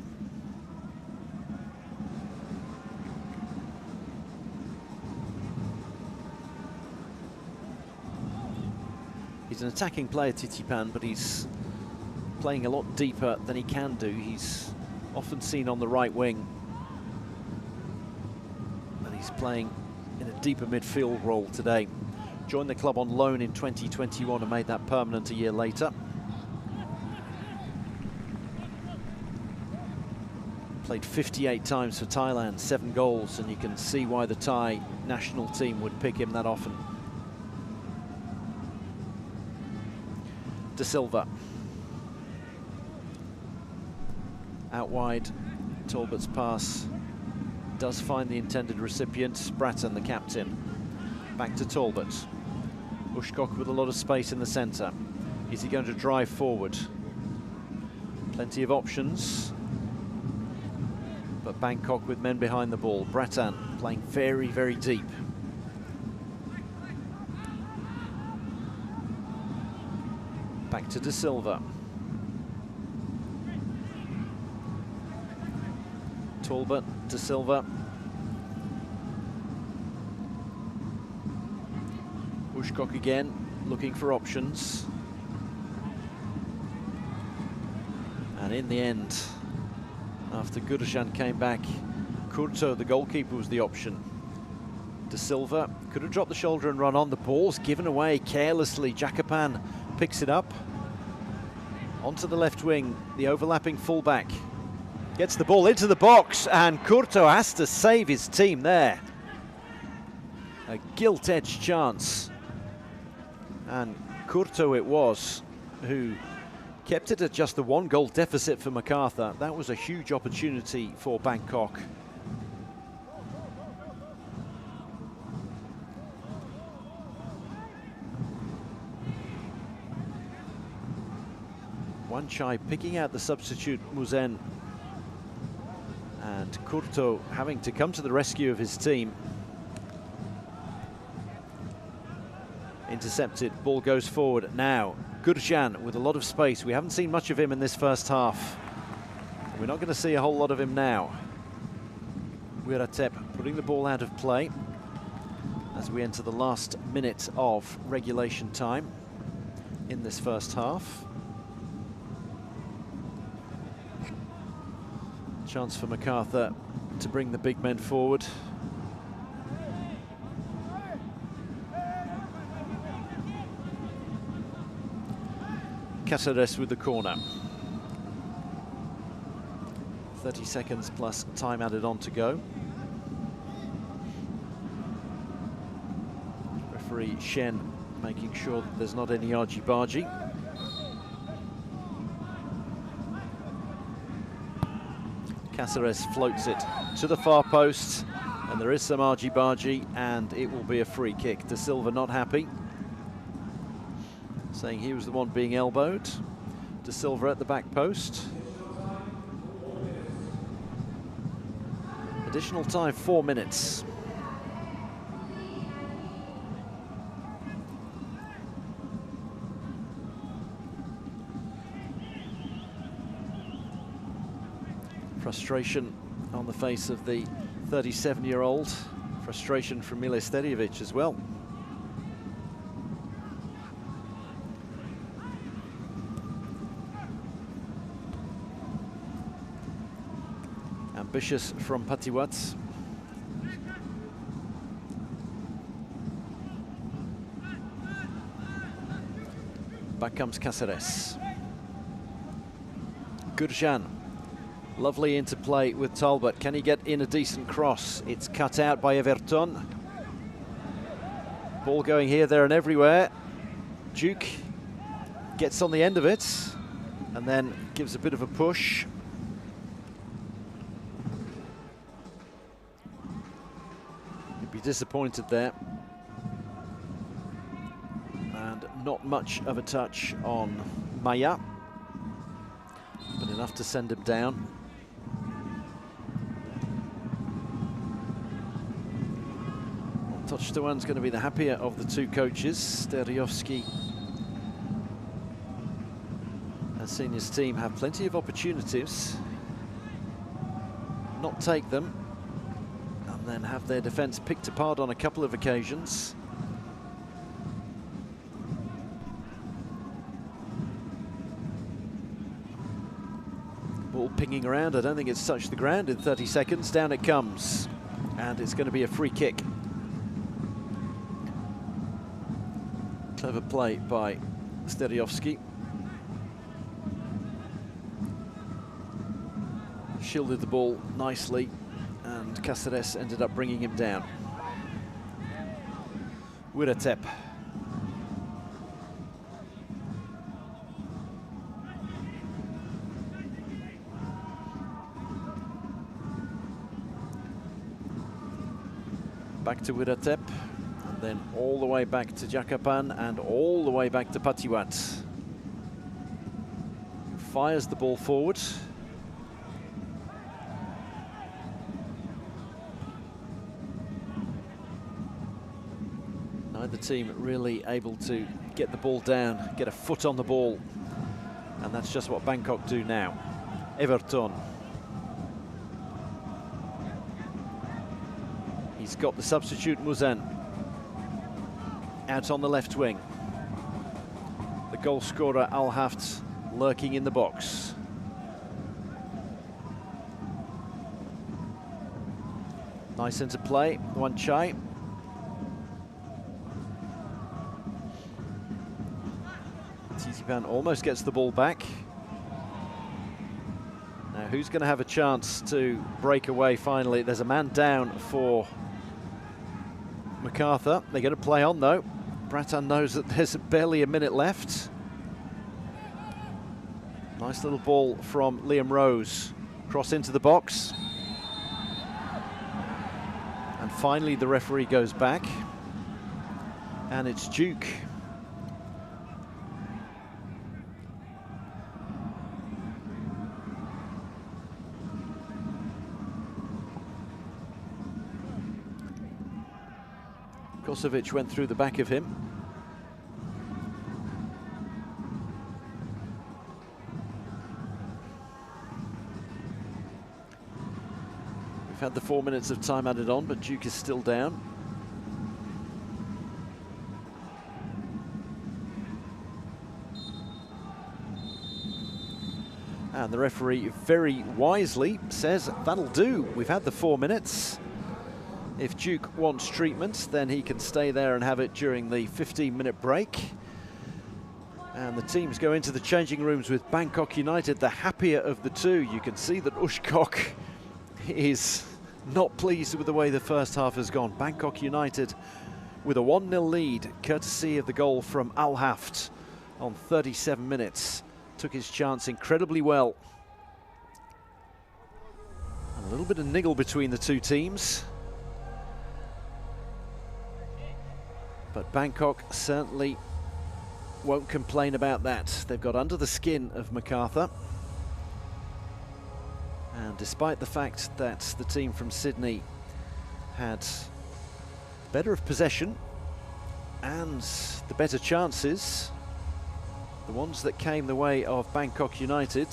He's an attacking player, Titipan, but he's playing a lot deeper than he can do. He's often seen on the right wing, and he's playing in a deeper midfield role today. Joined the club on loan in 2021 and made that permanent a year later. Played 58 times for Thailand, 7 goals, and you can see why the Thai national team would pick him that often. De Silva. Out wide, Talbot's pass does find the intended recipient, Bratton, the captain. Back to Talbot. Uskok with a lot of space in the centre. Is he going to drive forward? Plenty of options. But Bangkok with men behind the ball. Bratton playing very, very deep. Back to De Silva. Talbot, De Silva. Uskok again, looking for options. And in the end, after Gurjan came back, Kurto, the goalkeeper, was the option. De Silva could have dropped the shoulder and run on. The ball's given away carelessly. Jakapan picks it up. Onto the left wing, the overlapping fullback. Gets the ball into the box, and Kurto has to save his team there. A gilt-edged chance. And Kurto it was who kept it at just the 1-goal deficit for Macarthur. That was a huge opportunity for Bangkok. Wanchai picking out the substitute Muzen, and Kurto having to come to the rescue of his team. Intercepted, ball goes forward now. Gurjan with a lot of space. We haven't seen much of him in this first half. We're not going to see a whole lot of him now. Wiratep putting the ball out of play as we enter the last minute of regulation time in this first half. Chance for Macarthur to bring the big men forward. Cáceres with the corner. 30 seconds plus time added on to go. Referee Shen making sure that there's not any argy-bargy. Cáceres floats it to the far post, and there is some argy-bargy, and it will be a free kick. De Silva not happy, saying he was the one being elbowed. De Silva at the back post. Additional time, 4 minutes. Frustration on the face of the 37-year-old. Frustration from Mile Stedjevic as well. Ambitious from Patiwat. Back comes Cáceres. Gurjan. Lovely interplay with Talbot. Can he get in a decent cross? It's cut out by Everton. Ball going here, there and everywhere. Duke gets on the end of it and then gives a bit of a push. He'd be disappointed there. And not much of a touch on Maya, but enough to send him down. Tochtowan's going to be the happier of the two coaches. Steryovski has seen his team have plenty of opportunities, not take them, and then have their defence picked apart on a couple of occasions. Ball pinging around. I don't think it's touched the ground in 30 seconds. Down it comes, and it's going to be a free kick. Clever play by Steryovski. Shielded the ball nicely, and Cáceres ended up bringing him down. Wiratep. Back to Wiratep. Then all the way back to Jakapan and all the way back to Patiwat. Fires the ball forward. Neither team really able to get the ball down, get a foot on the ball. And that's just what Bangkok do now. Everton. He's got the substitute Muzan. Out on the left wing. The goal scorer Al-Haft lurking in the box. Nice interplay, Wan Chai. Tsitsipan almost gets the ball back. Now who's going to have a chance to break away finally? There's a man down for Macarthur. They're going to play on though. Bratan knows that there's barely a minute left. Nice little ball from Liam Rose. Cross into the box. And finally the referee goes back. And it's Duke. Kosovic went through the back of him. We've had the 4 minutes of time added on, but Duke is still down. And the referee very wisely says, that'll do. We've had the 4 minutes. If Duke wants treatment, then he can stay there and have it during the 15-minute break. And the teams go into the changing rooms with Bangkok United, the happier of the two. You can see that Ushkok is not pleased with the way the first half has gone. Bangkok United with a 1-0 lead, courtesy of the goal from Al-Haft on 37 minutes. Took his chance incredibly well. And a little bit of niggle between the two teams. But Bangkok certainly won't complain about that. They've got under the skin of Macarthur. And despite the fact that the team from Sydney had better of possession and the better chances, the ones that came the way of Bangkok United,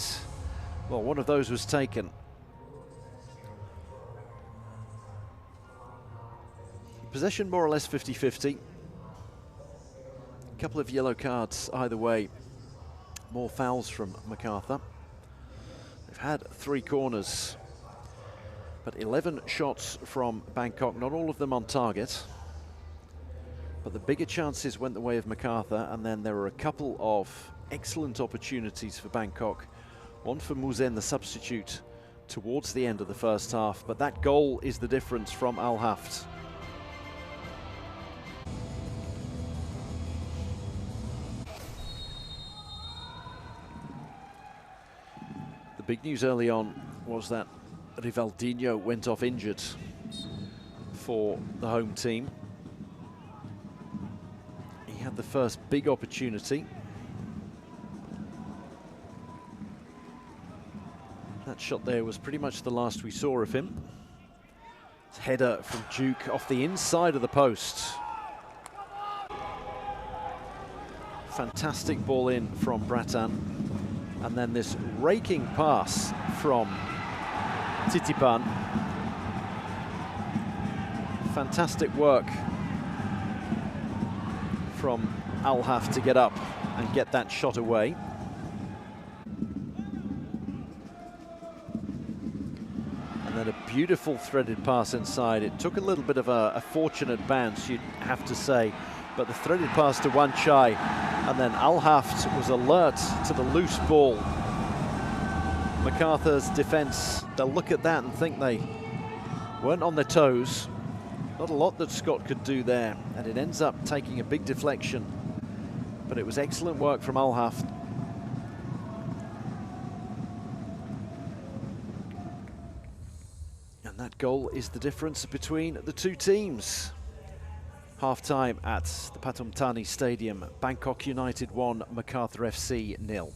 well, one of those was taken. Possession more or less 50-50. Couple of yellow cards either way. More fouls from Macarthur. They've had 3 corners. But 11 shots from Bangkok, not all of them on target. But the bigger chances went the way of Macarthur, and then there were a couple of excellent opportunities for Bangkok. One for Muzen, the substitute, towards the end of the first half, but that goal is the difference from Al Haft. The big news early on was that Rivaldinho went off injured for the home team. He had the first big opportunity. That shot there was pretty much the last we saw of him. Header from Duke off the inside of the post. Fantastic ball in from Bratan. And then this raking pass from Titipan. Fantastic work from Al Haft to get up and get that shot away. And then a beautiful threaded pass inside. It took a little bit of a fortunate bounce, you'd have to say, but the threaded pass to Wan Chai, and then Al Haft was alert to the loose ball. Macarthur's defence, they'll look at that and think they weren't on their toes. Not a lot that Scott could do there, and it ends up taking a big deflection. But it was excellent work from Al Haft. And that goal is the difference between the two teams. Half-time at the Pathum Thani Stadium. Bangkok United 1, Macarthur FC 0.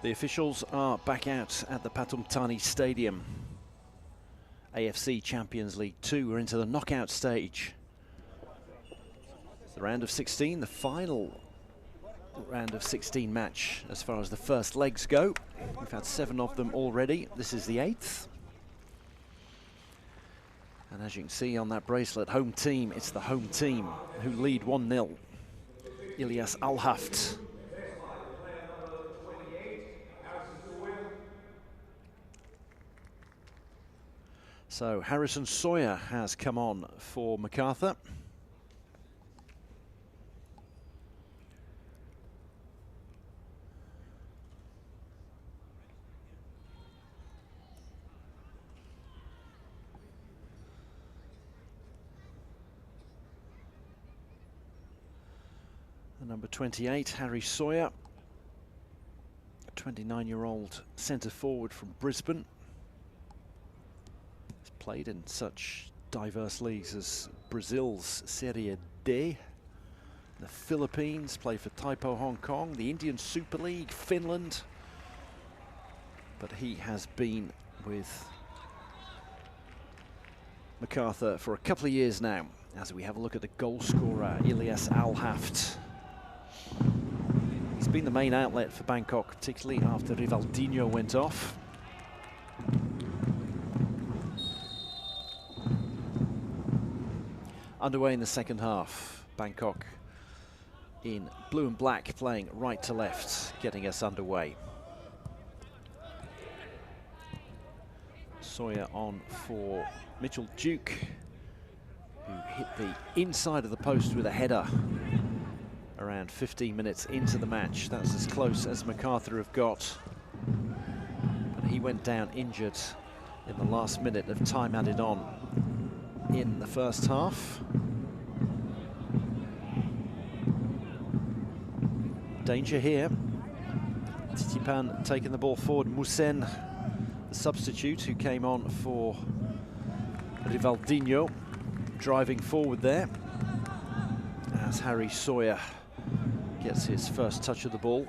The officials are back out at the Pathum Thani Stadium. AFC Champions League 2 are into the knockout stage. The round of 16, the final round of 16 match as far as the first legs go. We've had 7 of them already. This is the 8th. And as you can see on that bracelet, home team, it's the home team who lead 1-0. Ilyas Al-Haft. So Harrison Sawyer has come on for Macarthur. The number 28, Harry Sawyer, a 29-year-old centre forward from Brisbane. Played in such diverse leagues as Brazil's Serie D, the Philippines, played for Taipo Hong Kong, the Indian Super League, Finland. But he has been with Macarthur for a couple of years now. As we have a look at the goal scorer, Ilyas Al-Haft. He's been the main outlet for Bangkok, particularly after Rivaldinho went off. Underway in the second half. Bangkok in blue and black, playing right to left, getting us underway. Sawyer on for Mitchell Duke, who hit the inside of the post with a header around 15 minutes into the match. That's as close as Macarthur have got. But he went down injured in the last minute of time added on in the first half. Danger here. Titipan taking the ball forward. Musen, the substitute who came on for Rivaldinho, driving forward there as Harry Sawyer gets his first touch of the ball.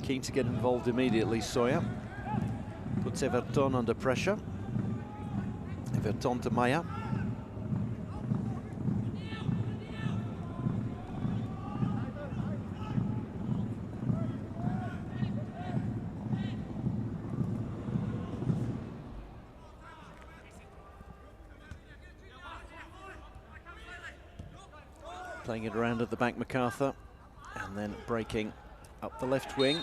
Keen to get involved immediately, Sawyer. Puts Everton under pressure. Everton to Maya. Playing it around at the back, Macarthur, and then breaking up the left wing.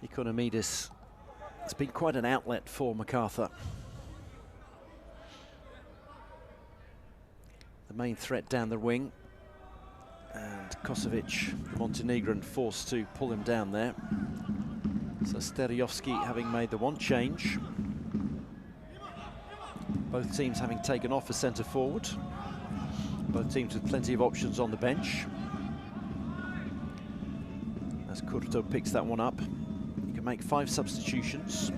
Economidis has been quite an outlet for Macarthur. The main threat down the wing, and Kosovic, the Montenegrin, forced to pull him down there. So Steriovski having made the one change. Both teams having taken off a centre forward. Both teams with plenty of options on the bench. As Curto picks that one up, he can make 5 substitutions.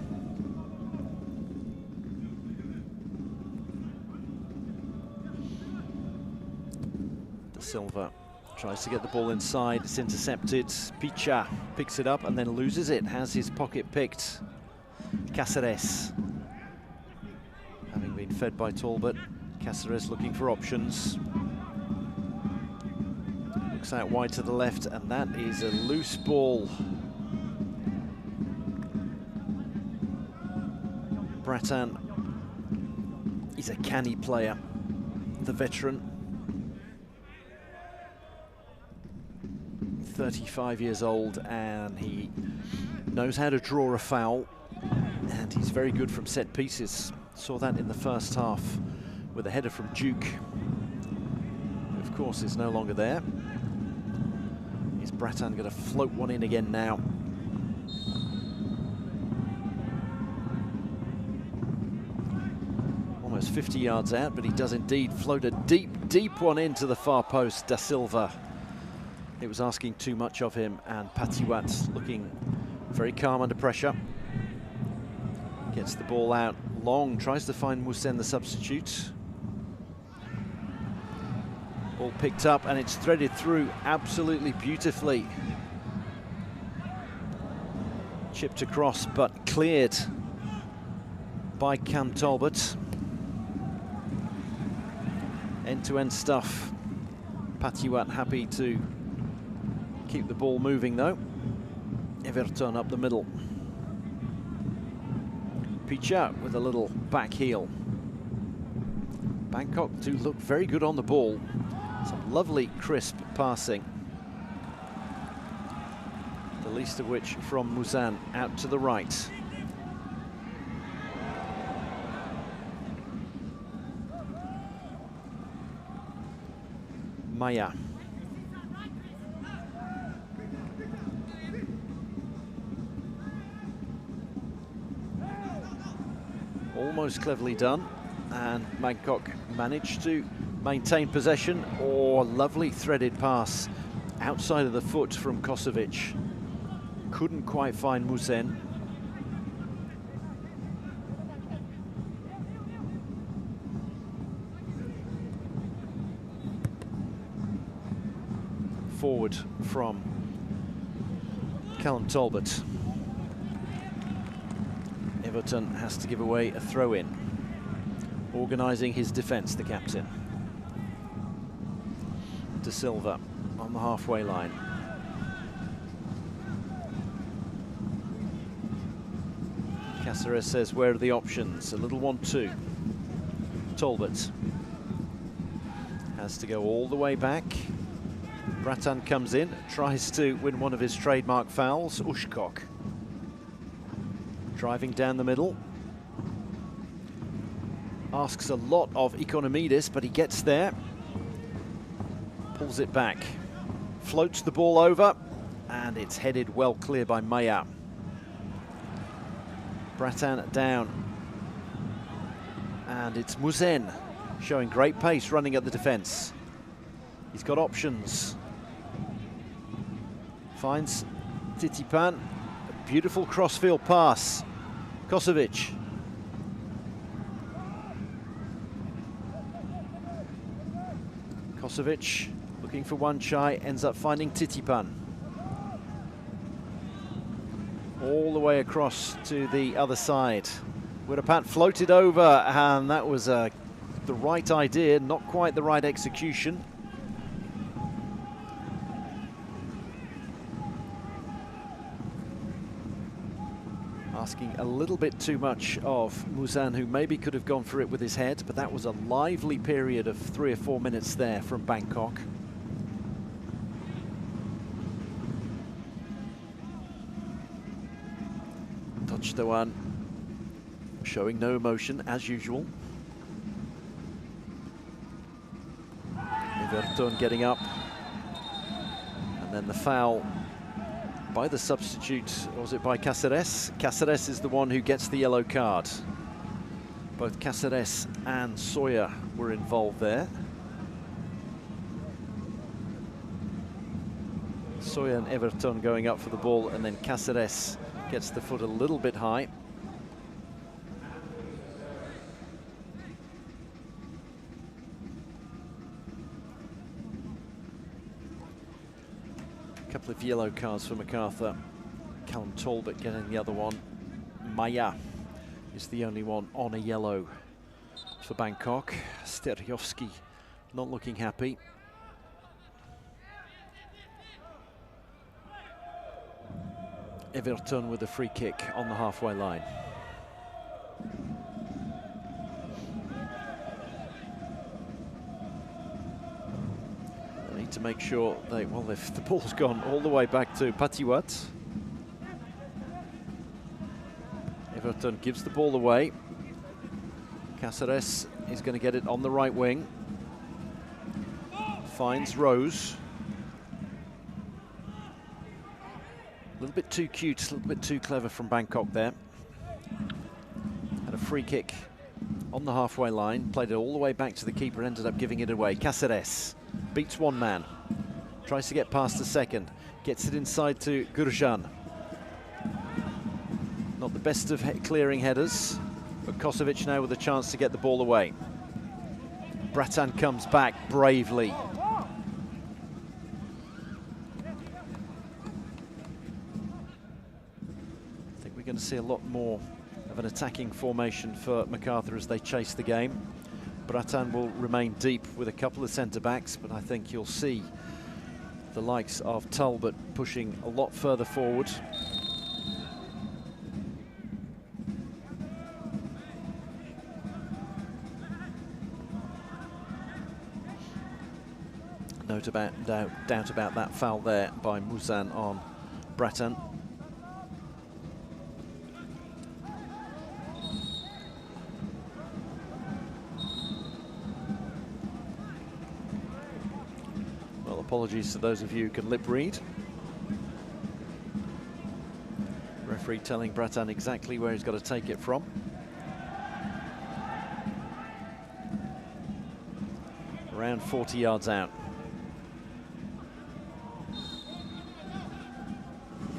De Silva tries to get the ball inside, it's intercepted. Picha picks it up and then loses it, has his pocket picked. Cáceres, having been fed by Talbot. Cáceres looking for options. Looks out wide to the left, and that is a loose ball. Bratan, he's a canny player, the veteran. 35 years old, and he knows how to draw a foul, and he's very good from set pieces. Saw that in the first half with a header from Duke, who of course is no longer there. Is Bratan going to float one in again now? Almost 50 yards out, but he does indeed float a deep one into the far post. Da Silva It was asking too much of him, and Patiwat looking very calm under pressure. Gets the ball out long, tries to find Musen, the substitute. Ball picked up and it's threaded through absolutely beautifully. Chipped across but cleared by Cam Talbot. End-to-end stuff. Patiwat happy to keep the ball moving though. Everton up the middle. Picha with a little back heel. Bangkok do look very good on the ball. Some lovely crisp passing. The least of which from Musen out to the right. Maya. Almost cleverly done, and Bangkok managed to maintain possession. Oh, lovely threaded pass outside of the foot from Kosovic. Couldn't quite find Musen. Forward from Callum Talbot. Everton has to give away a throw-in. Organising his defence, the captain. De Silva on the halfway line. Caceres says, where are the options? A little 1-2. Talbot has to go all the way back. Bratan comes in, tries to win one of his trademark fouls. Ushkok driving down the middle. Asks a lot of Ikonomidis, but he gets there. Pulls it back. Floats the ball over, and it's headed well clear by Maya. Bratan down. And it's Musen showing great pace running at the defence. He's got options. Finds Titipan. A beautiful crossfield pass. Kosovic. Kosovic looking for one shy, ends up finding Titipan. All the way across to the other side. Wirapat floated over, and that was the right idea, not quite the right execution. Asking a little bit too much of Musen, who maybe could have gone for it with his head, but that was a lively period of 3 or 4 minutes there from Bangkok. Touchdown showing no emotion as usual. Everton getting up, and then the foul by the substitute, or was it by Caceres? Caceres is the one who gets the yellow card. Both Caceres and Sawyer were involved there. Sawyer and Everton going up for the ball, and then Caceres gets the foot a little bit high. Couple of yellow cards for Macarthur. Callum Talbot getting the other one. Maya is the only one on a yellow for Bangkok. Steryovski not looking happy. Everton with a free kick on the halfway line. To make sure they, well, if the ball's gone all the way back to Patiwat. Everton gives the ball away. Caceres is going to get it on the right wing. Finds Rose. A little bit too cute, a little bit too clever from Bangkok there. Had a free kick on the halfway line, played it all the way back to the keeper, ended up giving it away. Caceres beats one man. Tries to get past the second. Gets it inside to Gurjan. Not the best of clearing headers, but Kosovic now with a chance to get the ball away. Bratan comes back bravely. I think we're going to see a lot more of an attacking formation for Macarthur as they chase the game. Bratan will remain deep with a couple of centre-backs, but I think you'll see the likes of Talbot pushing a lot further forward. No doubt about that foul there by Muzan on Bratan. Well, apologies to those of you who can lip read. Referee telling Bratan exactly where he's got to take it from. Around 40 yards out.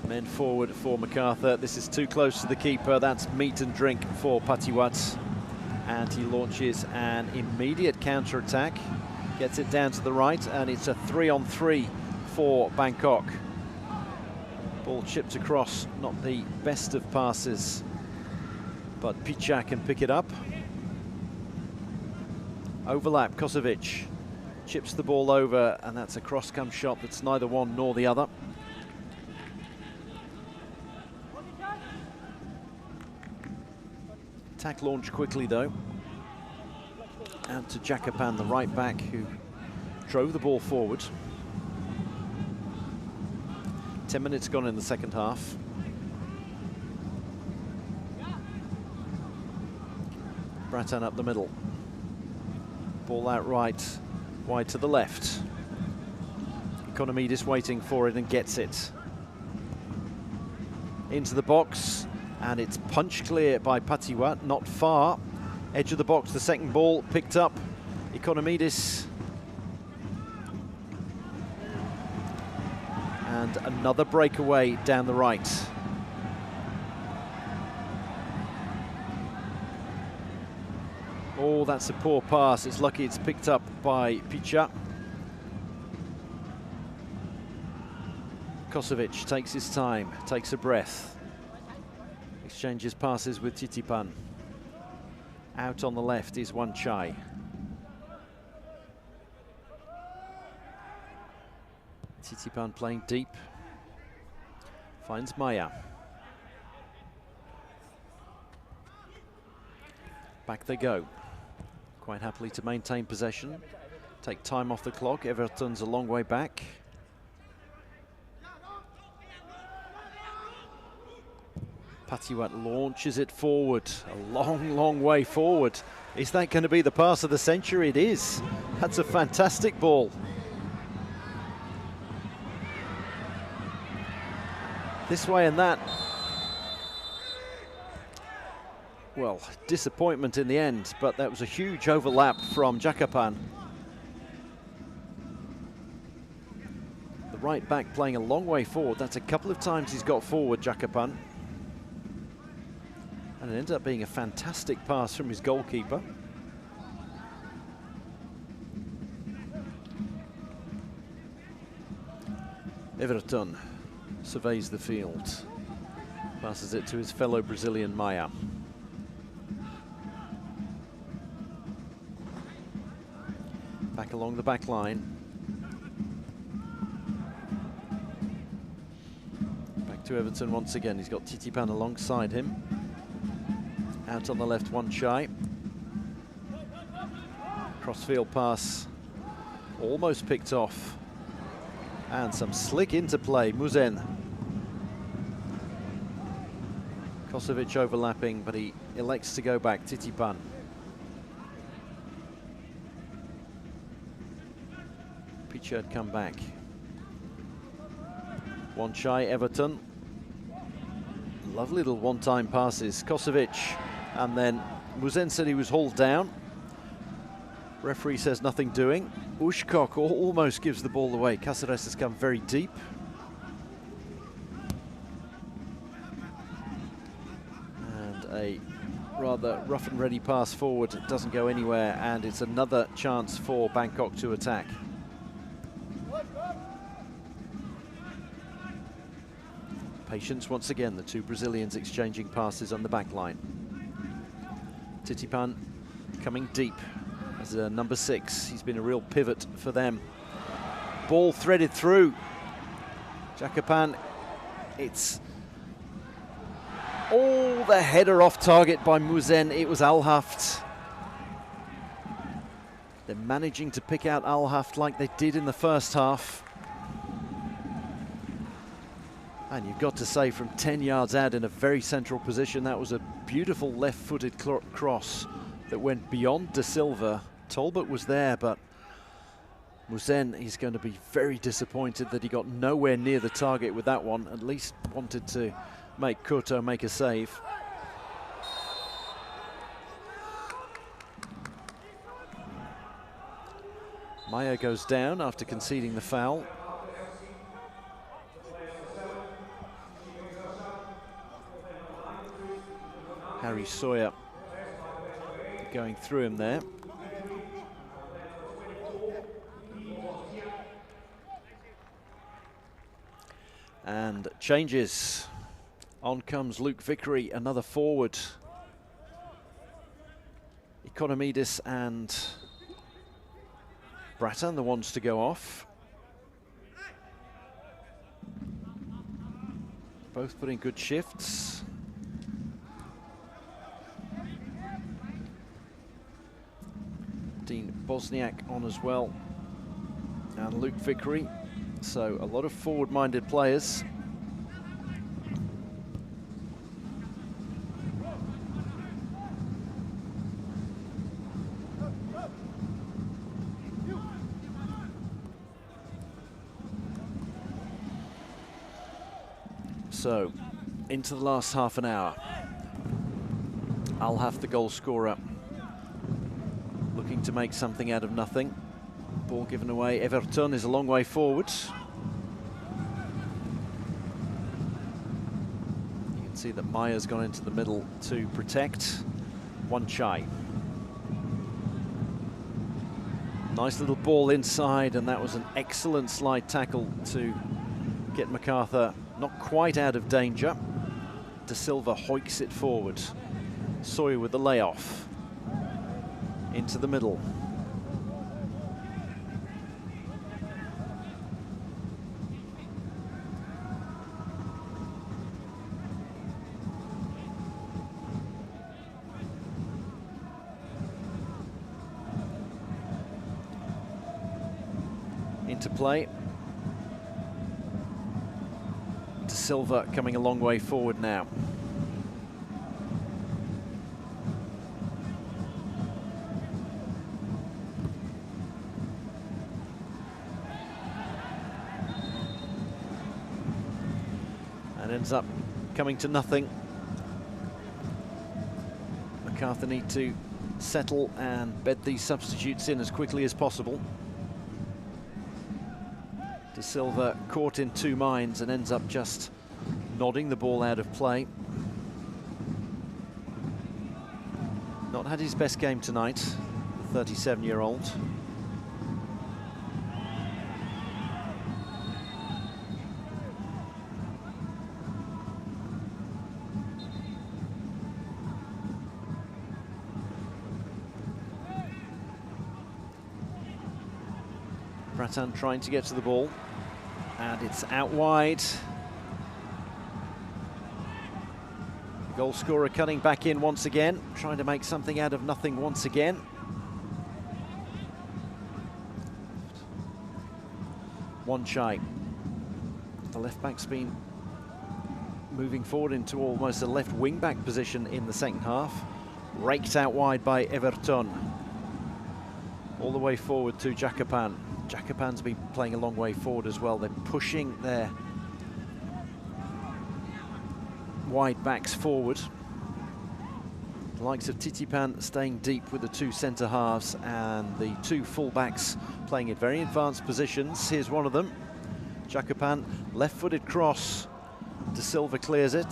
Men forward for Macarthur. This is too close to the keeper. That's meat and drink for Patiwat. And he launches an immediate counter-attack. Gets it down to the right, and it's a 3-on-3 for Bangkok. Ball chipped across, not the best of passes, but Picha can pick it up. Overlap, Kosovic chips the ball over, and that's a cross-come shot that's neither one nor the other. Attack launch quickly though. Out to Jakapan, the right back, who drove the ball forward. 10 minutes gone in the second half. Bratan up the middle. Ball out right, wide to the left. Economidis waiting for it and gets it. Into the box. And it's punch clear by Patiwat, not far. Edge of the box, the second ball picked up. Economidis. And another breakaway down the right. Oh, that's a poor pass. It's lucky it's picked up by Picha. Kosovic takes his time, takes a breath. Exchanges passes with Titipan. Out on the left is Wanchai. Titipan playing deep. Finds Maya. Back they go. Quite happily to maintain possession. Take time off the clock. Everton's a long way back. Patiwat launches it forward, a long, long way forward. Is that going to be the pass of the century? It is. That's a fantastic ball. This way and that. Well, disappointment in the end, but that was a huge overlap from Jakapan. The right back playing a long way forward. That's a couple of times he's got forward, Jakapan. And it ended up being a fantastic pass from his goalkeeper. Everton surveys the field. Passes it to his fellow Brazilian Maya. Back along the back line. Back to Everton once again. He's got Titipan alongside him. Out on the left, Wanchai. Crossfield pass, almost picked off. And some slick interplay, Muzen. Kosovic overlapping, but he elects to go back, Titipan. Picha had come back. Wanchai, Everton. Lovely little one-time passes. Kosovic. And then Muzen said he was hauled down. Referee says nothing doing. Ushkok almost gives the ball away. Cáceres has come very deep. And a rather rough and ready pass forward. It doesn't go anywhere, and it's another chance for Bangkok to attack. Patience once again, the two Brazilians exchanging passes on the back line. Titipan coming deep as number 6. He's been a real pivot for them. Ball threaded through. Jakapan, it's all the header off target by Muzen. It was Al-Haft. They're managing to pick out Al-Haft like they did in the first half. And you've got to say, from 10 yards out in a very central position, that was a beautiful left-footed cross that went beyond De Silva. Tolbert was there, but Muzen is going to be very disappointed that he got nowhere near the target with that one. At least wanted to make Couto make a save. Maya goes down after conceding the foul. Harry Sawyer going through him there. And changes. On comes Luke Vickery, another forward. Economidis and Bratton, the ones to go off. Both putting good shifts. Dean Bosniak on as well, and Luke Vickery. So a lot of forward-minded players. So into the last half an hour. Al-Haft, the goal scorer, looking to make something out of nothing. Ball given away. Everton is a long way forward. You can see that Maya's gone into the middle to protect. One Chai. Nice little ball inside, and that was an excellent slide tackle to get Macarthur not quite out of danger. De Silva hoiks it forward. Sawyer with the layoff. Into the middle. Into play. De Silva coming a long way forward now. Ends up coming to nothing. Macarthur need to settle and bed these substitutes in as quickly as possible. De Silva caught in two minds and ends up just nodding the ball out of play. Not had his best game tonight, the 37-year-old. Bratton trying to get to the ball, and it's out wide. The goal scorer cutting back in once again, trying to make something out of nothing once again. One Chai. The left back's been moving forward into almost a left wing back position in the second half. Raked out wide by Everton. All the way forward to Jakapan. Jakapan's been playing a long way forward as well. They're pushing their wide backs forward. The likes of Titipan staying deep with the two centre halves and the two full-backs playing in very advanced positions. Here's one of them. Jacopan, left-footed cross. De Silva clears it.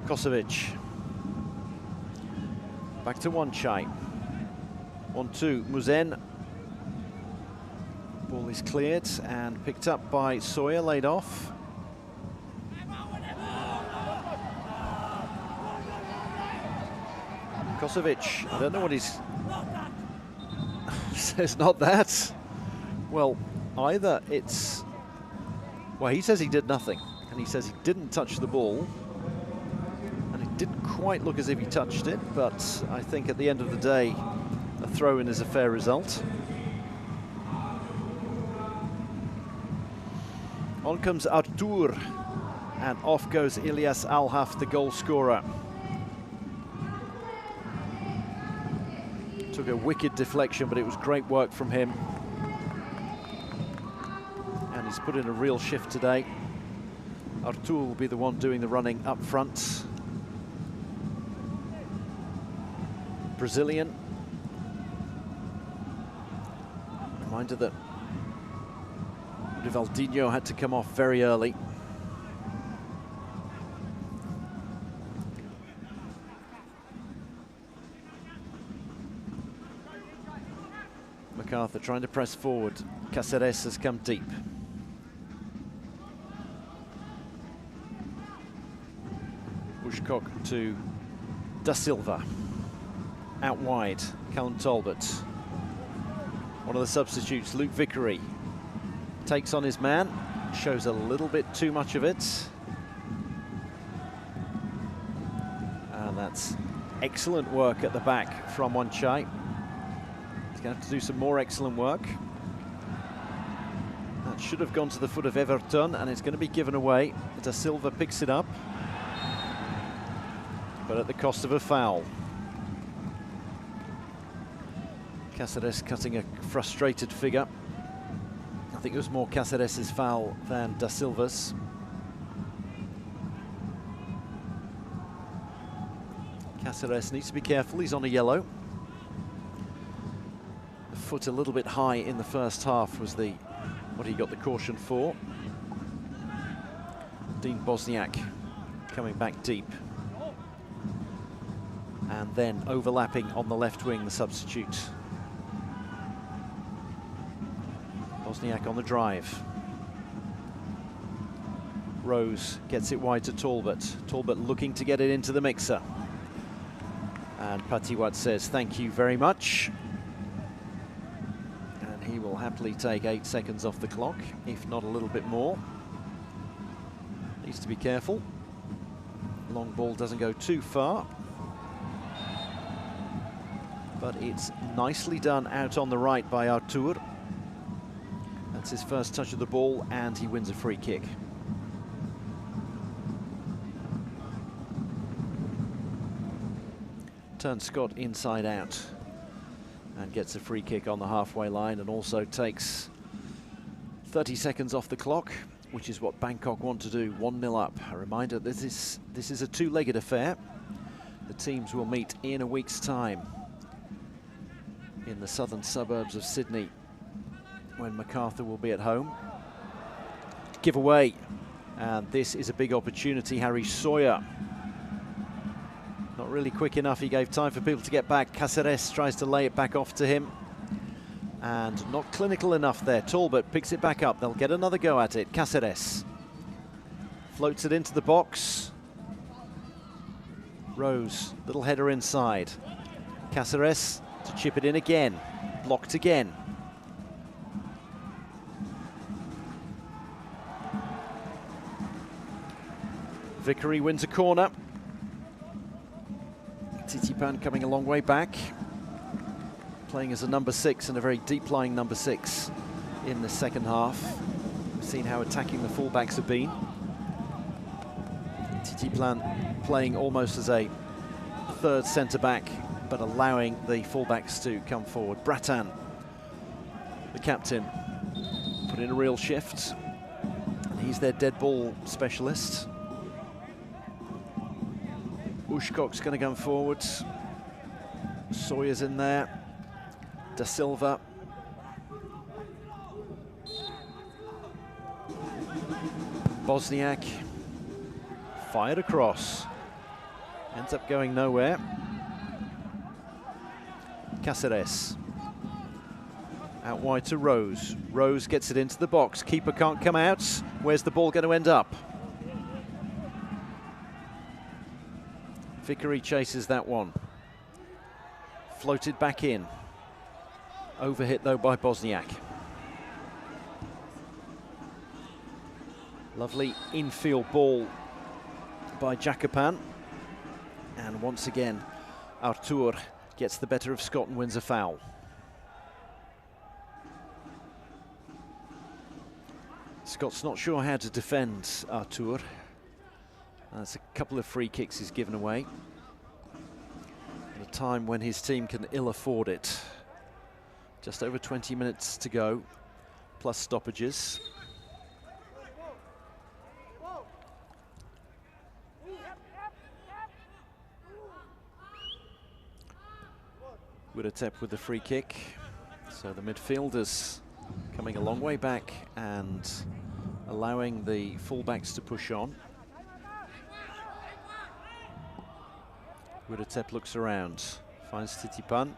Kosovic. Back to Wanchai. 1-2, Muzen. Ball is cleared and picked up by Sawyer, laid off. Kosovic, I don't know what he's... says not that. Well, either it's... Well, he says he did nothing, and he says he didn't touch the ball, and it didn't quite look as if he touched it, but I think at the end of the day, a throw-in is a fair result. On comes Artur, and off goes Ilyas Alhaf, the goal scorer. Took a wicked deflection, but it was great work from him. And he's put in a real shift today. Artur will be the one doing the running up front. Brazilian. Reminder that Rivaldinho had to come off very early. Macarthur trying to press forward. Cáceres has come deep. Bushcock to Da Silva. Out wide, Callum Talbot. One of the substitutes, Luke Vickery, takes on his man, shows a little bit too much of it. And that's excellent work at the back from Wanchai. He's going to have to do some more excellent work. That should have gone to the foot of Everton, and it's going to be given away. Da Silva picks it up, but at the cost of a foul. Cáceres cutting a frustrated figure. I think it was more Cáceres' foul than Da Silva's. Cáceres needs to be careful, he's on a yellow. The foot a little bit high in the first half was what he got the caution for. Dean Bosniak coming back deep. And then overlapping on the left wing, the substitute. Bosniak on the drive. Rose gets it wide to Talbot. Talbot looking to get it into the mixer. And Patiwat says thank you very much. And he will happily take 8 seconds off the clock, if not a little bit more. Needs to be careful. Long ball doesn't go too far. But it's nicely done out on the right by Artur. That's his first touch of the ball, and he wins a free kick. Turns Scott inside out and gets a free kick on the halfway line, and also takes 30 seconds off the clock, which is what Bangkok want to do. 1-0 up. A reminder, this is a two-legged affair. The teams will meet in a week's time in the southern suburbs of Sydney, when Macarthur will be at home. Give away, and this is a big opportunity. Harry Sawyer, not really quick enough. He gave time for people to get back. Cáceres tries to lay it back off to him, and not clinical enough there. Talbot picks it back up. They'll get another go at it. Cáceres floats it into the box. Rose, little header inside. Cáceres to chip it in again. Blocked again. Vickery wins a corner. Titipan coming a long way back, playing as a number 6 and a very deep-lying number 6 in the second half. We've seen how attacking the fullbacks have been. Titipan playing almost as a third centre-back, but allowing the fullbacks to come forward. Bratan, the captain, put in a real shift, and he's their dead ball specialist. Ushkok's going to come forwards. Sawyer's in there. Da Silva. Bosniak. Fired across. Ends up going nowhere. Cáceres. Out wide to Rose. Rose gets it into the box. Keeper can't come out. Where's the ball going to end up? Vickery chases that one. Floated back in. Overhit though by Bosniak. Lovely infield ball by Jakopan. And once again, Arthur gets the better of Scott and wins a foul. Scott's not sure how to defend Arthur. That's a couple of free kicks he's given away at a time when his team can ill afford it. Just over 20 minutes to go, plus stoppages. Wiratep with the free kick. So the midfielders coming a long way back and allowing the fullbacks to push on. Wiratep looks around, finds Titipan.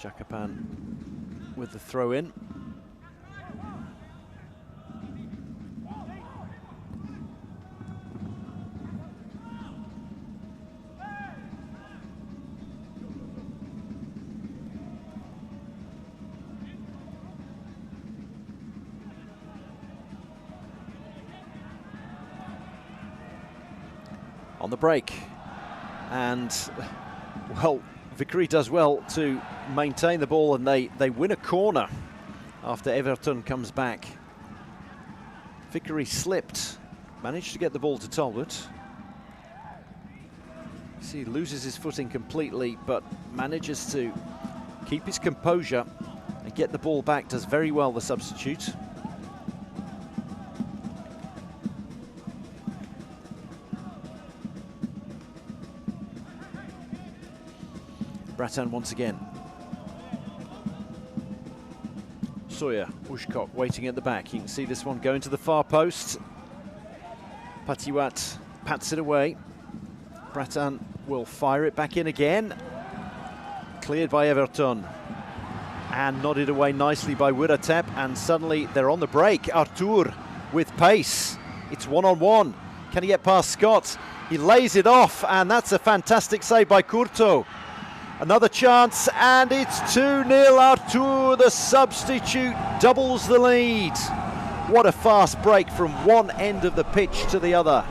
Jakopan with the throw in. On the break, and well, Vickery does well to maintain the ball, and they win a corner after Everton comes back. Vickery slipped, managed to get the ball to Talbot. See, he loses his footing completely, but manages to keep his composure and get the ball back. Does very well, the substitute. Bratan once again. Sawyer, Ushkok waiting at the back. You can see this one going to the far post. Patiwat pats it away. Bratan will fire it back in again. Cleared by Everton. And nodded away nicely by Wiratep. And suddenly they're on the break. Arthur with pace. It's one-on-one. Can he get past Scott? He lays it off, and that's a fantastic save by Curto. Another chance, and it's 2-0. Arthur, the substitute, doubles the lead. What a fast break from one end of the pitch to the other.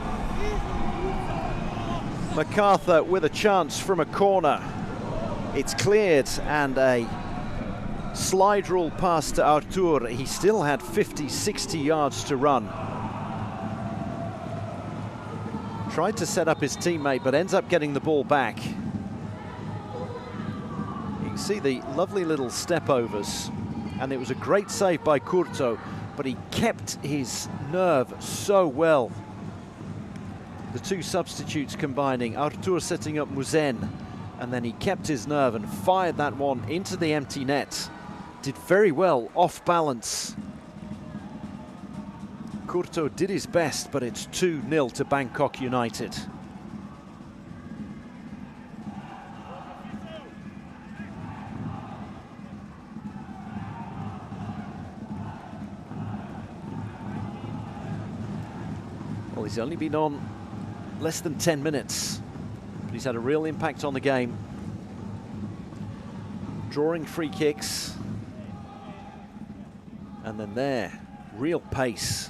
Macarthur with a chance from a corner. It's cleared, and a slide rule pass to Arthur. He still had 50, 60 yards to run. Tried to set up his teammate, but ends up getting the ball back. See the lovely little step overs, and it was a great save by Curto, but he kept his nerve so well. The two substitutes combining, Arthur setting up Muzen, and then he kept his nerve and fired that one into the empty net. Did very well off balance. Curto did his best, but it's 2-0 to Bangkok United. He's only been on less than 10 minutes, but he's had a real impact on the game. Drawing free kicks. And then there, real pace.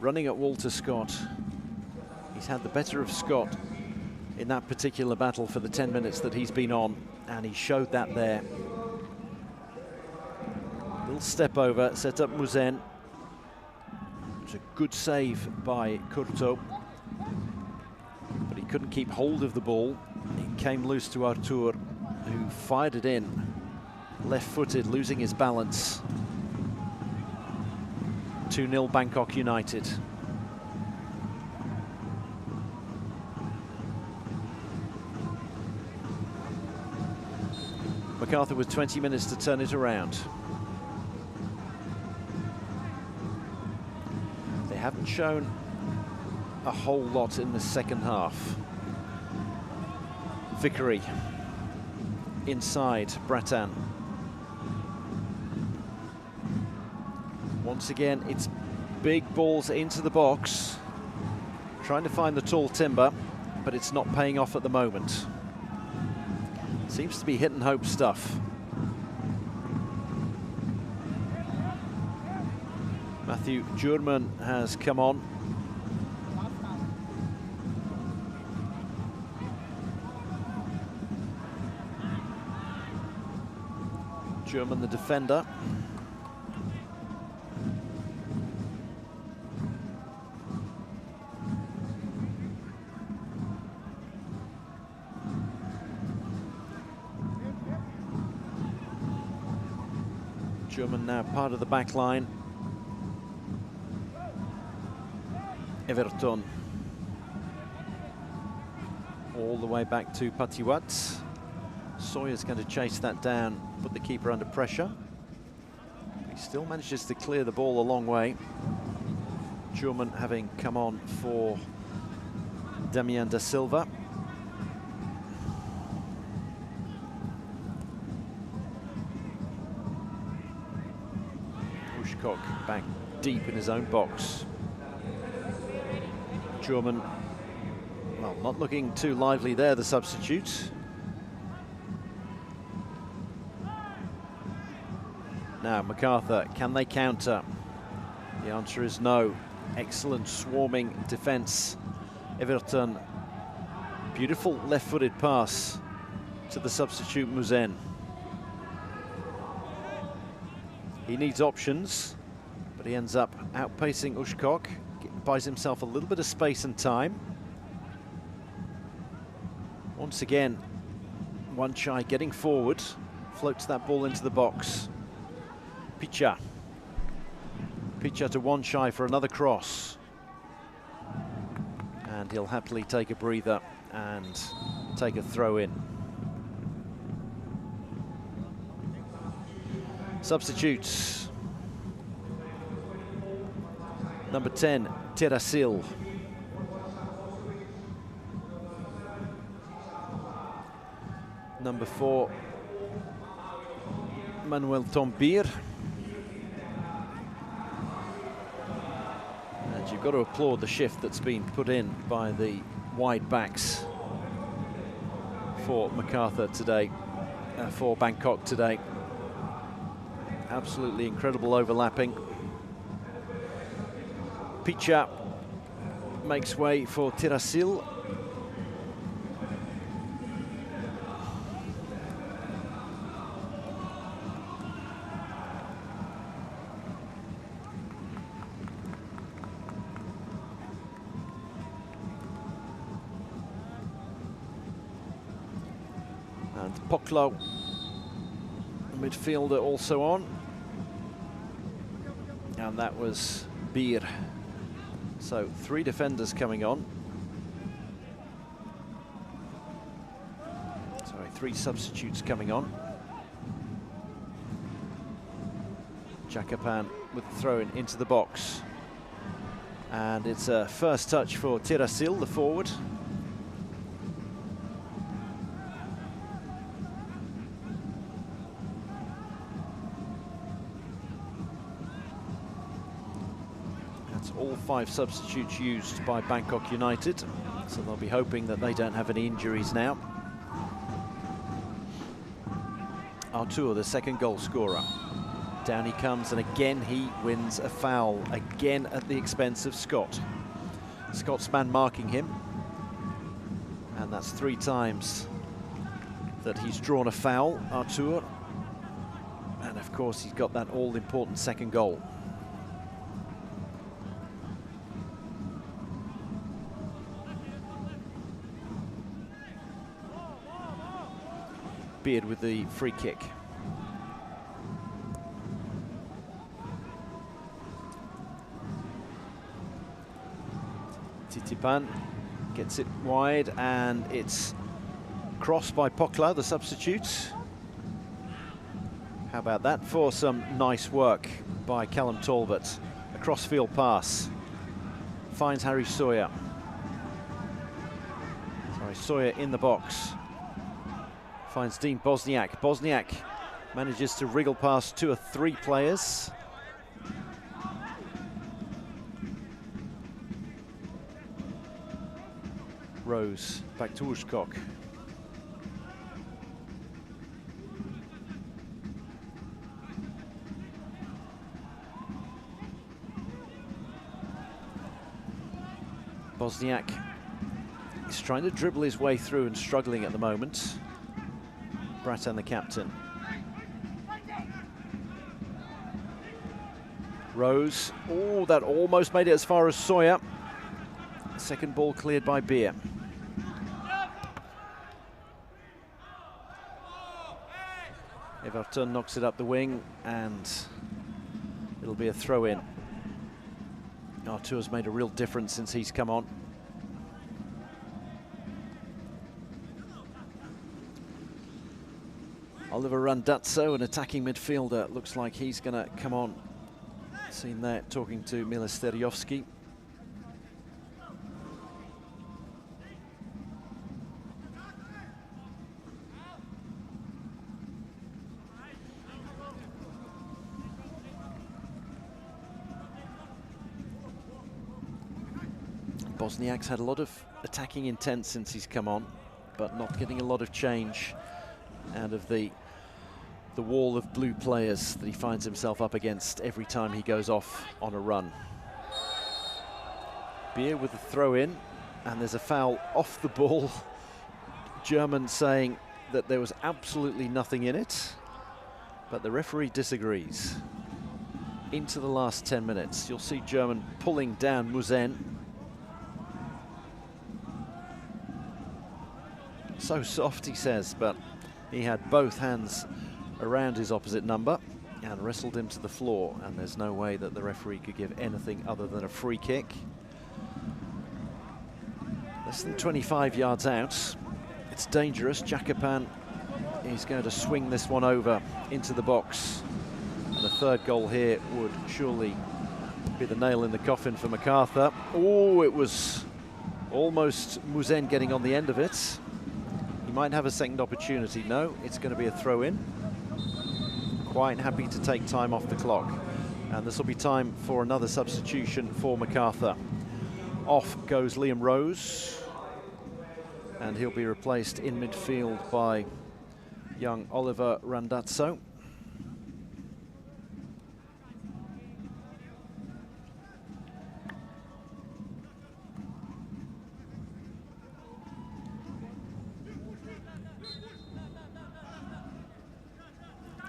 Running at Walter Scott. He's had the better of Scott in that particular battle for the 10 minutes that he's been on, and he showed that there. Little step over, set up Muzen. A good save by Curto, but he couldn't keep hold of the ball. It came loose to Arthur, who fired it in, left-footed, losing his balance. 2-0 Bangkok United. Macarthur with 20 minutes to turn it around. They haven't shown a whole lot in the second half. Vickery inside Bratan. Once again, it's big balls into the box, trying to find the tall timber, but it's not paying off at the moment. Seems to be hit and hope stuff. Matthew Jurman has come on. Jurman, the defender. Jurman now part of the back line. Everton all the way back to Patiwat. Sawyer's going to chase that down, put the keeper under pressure. He still manages to clear the ball a long way. Jurman having come on for Damian da Silva. Ushkok back deep in his own box. Jurman, well, not looking too lively there, the substitute. Now Macarthur, can they counter? The answer is no. Excellent swarming defence. Everton, beautiful left-footed pass to the substitute Muzen. He needs options, but he ends up outpacing Ushkok. Buys himself a little bit of space and time. Once again, Wanchai getting forward, floats that ball into the box. Picha to Wanchai for another cross. And he'll happily take a breather and take a throw in. Substitutes. Number 10, Terasil. Number 4, Manuel Tombir. And you've got to applaud the shift that's been put in by the wide backs for Macarthur today, for Bangkok today. Absolutely incredible overlapping. Picha makes way for Terasil. And Poklo, the midfielder, also on. And that was Bir. So 3 defenders coming on. Sorry, 3 substitutes coming on. Jakapan with the throw-in into the box. And it's a first touch for Terasil, the forward. All 5 substitutes used by Bangkok United, so they'll be hoping that they don't have any injuries now. Artur, the second goal scorer. Down he comes, and again he wins a foul, again at the expense of Scott. Scott's man marking him, and that's 3 times that he's drawn a foul, Artur. And of course he's got that all-important second goal. Beard with the free kick. Martipan gets it wide, and it's crossed by Poclau, the substitute. How about that for some nice work by Callum Talbot? A crossfield pass. Finds Harry Sawyer. Sorry, Sawyer in the box. Finds Dean Bosniak. Bosniak manages to wriggle past 2 or 3 players. Rose back to Ushkok. Bosniak is trying to dribble his way through and struggling at the moment. Bratan, the captain. Rose, oh, that almost made it as far as Sawyer. Second ball cleared by Beer. Everton knocks it up the wing, and it'll be a throw-in. Artur's made a real difference since he's come on. Oliver Randazzo, an attacking midfielder, looks like he's going to come on. Seen there talking to Mile Sterijovski. Bosniak's had a lot of attacking intent since he's come on, but not getting a lot of change out of the wall of blue players that he finds himself up against every time he goes off on a run. Beer with a throw in, and there's a foul off the ball. German saying that there was absolutely nothing in it, but the referee disagrees. Into the last 10 minutes, you'll see German pulling down Muzen. So soft, he says, but he had both hands around his opposite number and wrestled him to the floor, and there's no way that the referee could give anything other than a free kick. Less than 25 yards out. It's dangerous. Jacopan is going to swing this one over into the box, and the third goal here would surely be the nail in the coffin for Macarthur. Oh, it was almost Muzen getting on the end of it. He might have a second opportunity. No, it's going to be a throw-in. Quite happy to take time off the clock, and this will be time for another substitution for Macarthur. Off goes Liam Rose, and he'll be replaced in midfield by young Oliver Randazzo.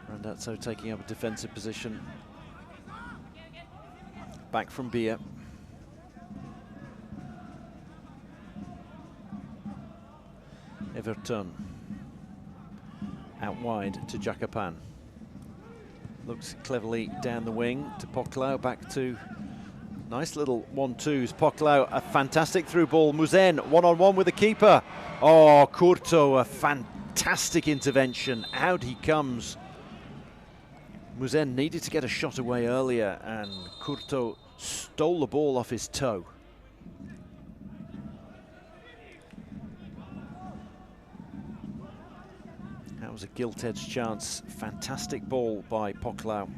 Randazzo taking up a defensive position. Back from Beer. Everton out wide to Jacopan. Looks cleverly down the wing to Poclau, back to nice little 1-2s. Poclau, a fantastic through ball. Muzen one-on-one with the keeper. Oh, Curto, a fantastic intervention. Out he comes. Muzen needed to get a shot away earlier, and Curto stole the ball off his toe. That was a gilt-edged chance. Fantastic ball by Poclau.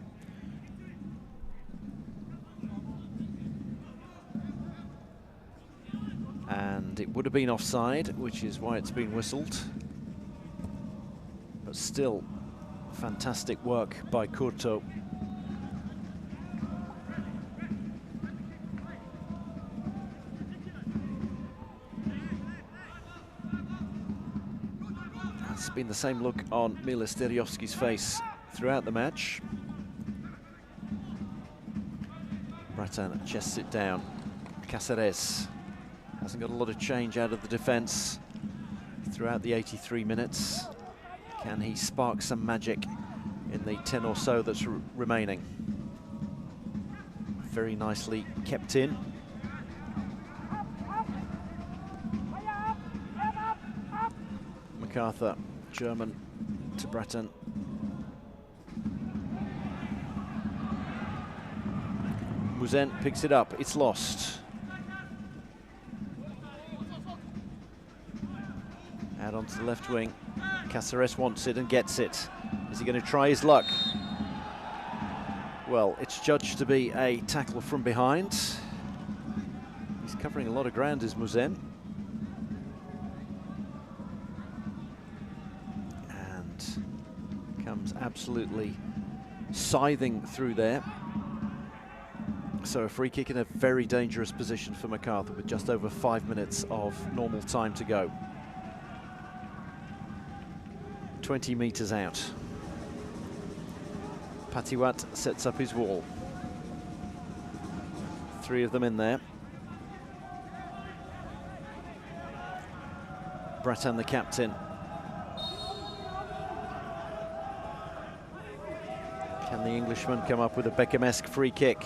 And it would have been offside, which is why it's been whistled. But still, fantastic work by Curto. It's been the same look on Mile Sterijovski's face throughout the match. Bratan chests it down. Cáceres hasn't got a lot of change out of the defence throughout the 83 minutes. Can he spark some magic in the 10 or so that's remaining? Very nicely kept in. Macarthur, German to Breton. Muzen picks it up, it's lost. Out onto the left wing. Cáceres wants it and gets it. Is he going to try his luck? Well, it's judged to be a tackle from behind. He's covering a lot of ground, is Muzen. And comes absolutely scything through there. So a free kick in a very dangerous position for Macarthur with just over 5 minutes of normal time to go. 20 meters out. Patiwat sets up his wall. 3 of them in there. Breton, the captain. Can the Englishman come up with a Beckham-esque free kick?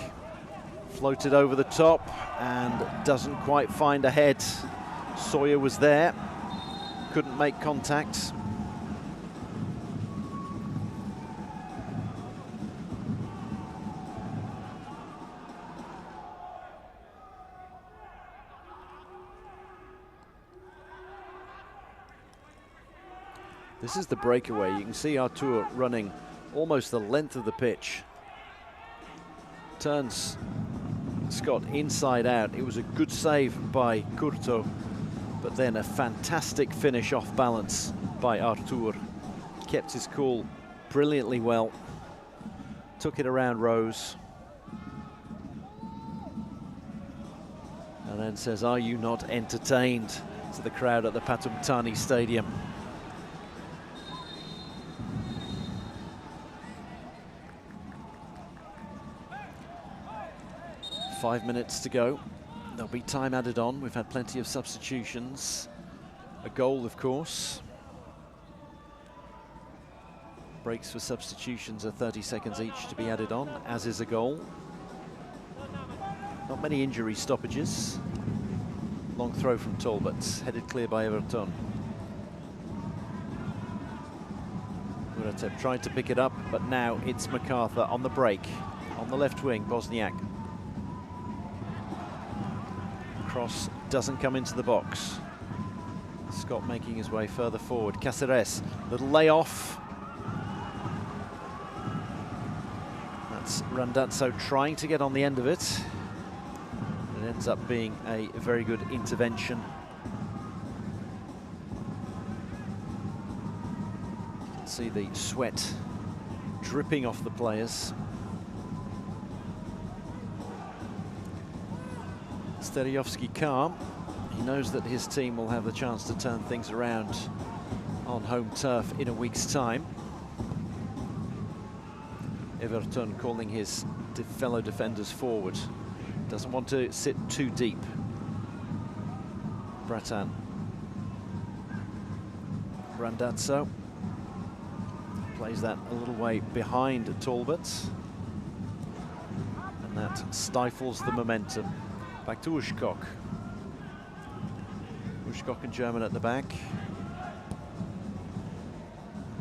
Floated over the top and doesn't quite find a head. Sawyer was there, couldn't make contact. This is the breakaway. You can see Artur running almost the length of the pitch. Turns Scott inside out. It was a good save by Curto, but then a fantastic finish off balance by Artur. Kept his cool brilliantly well. Took it around Rose. And then says, "Are you not entertained?" to the crowd at the Pathum Thani Stadium. Five minutes to go. There'll be time added on. We've had plenty of substitutions. A goal, of course. Breaks for substitutions are 30 seconds each to be added on, as is a goal. Not many injury stoppages. Long throw from Talbot, headed clear by Everton. Muratep tried to pick it up, but now it's Macarthur on the break. On the left wing, Bosniak. Cross doesn't come into the box. Scott making his way further forward. Cáceres, little layoff. That's Randazzo trying to get on the end of it. It ends up being a very good intervention. You can see the sweat dripping off the players. Steriovski calm. He knows that his team will have the chance to turn things around on home turf in a week's time. Everton calling his fellow defenders forward. Doesn't want to sit too deep. Bratan. Randazzo plays that a little way behind Talbot. And that stifles the momentum. Back to Ushkok. Ushkok and German at the back.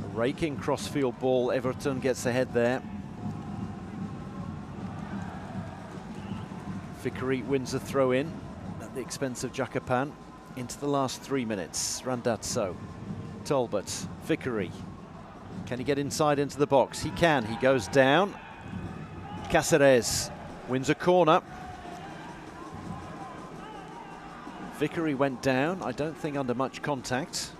A raking crossfield ball. Everton gets ahead there. Vickery wins a throw-in at the expense of Jakapan. Into the last 3 minutes. Randazzo, Talbot, Vickery. Can he get inside into the box? He can. He goes down. Cáceres wins a corner. Vickery went down, I don't think under much contact.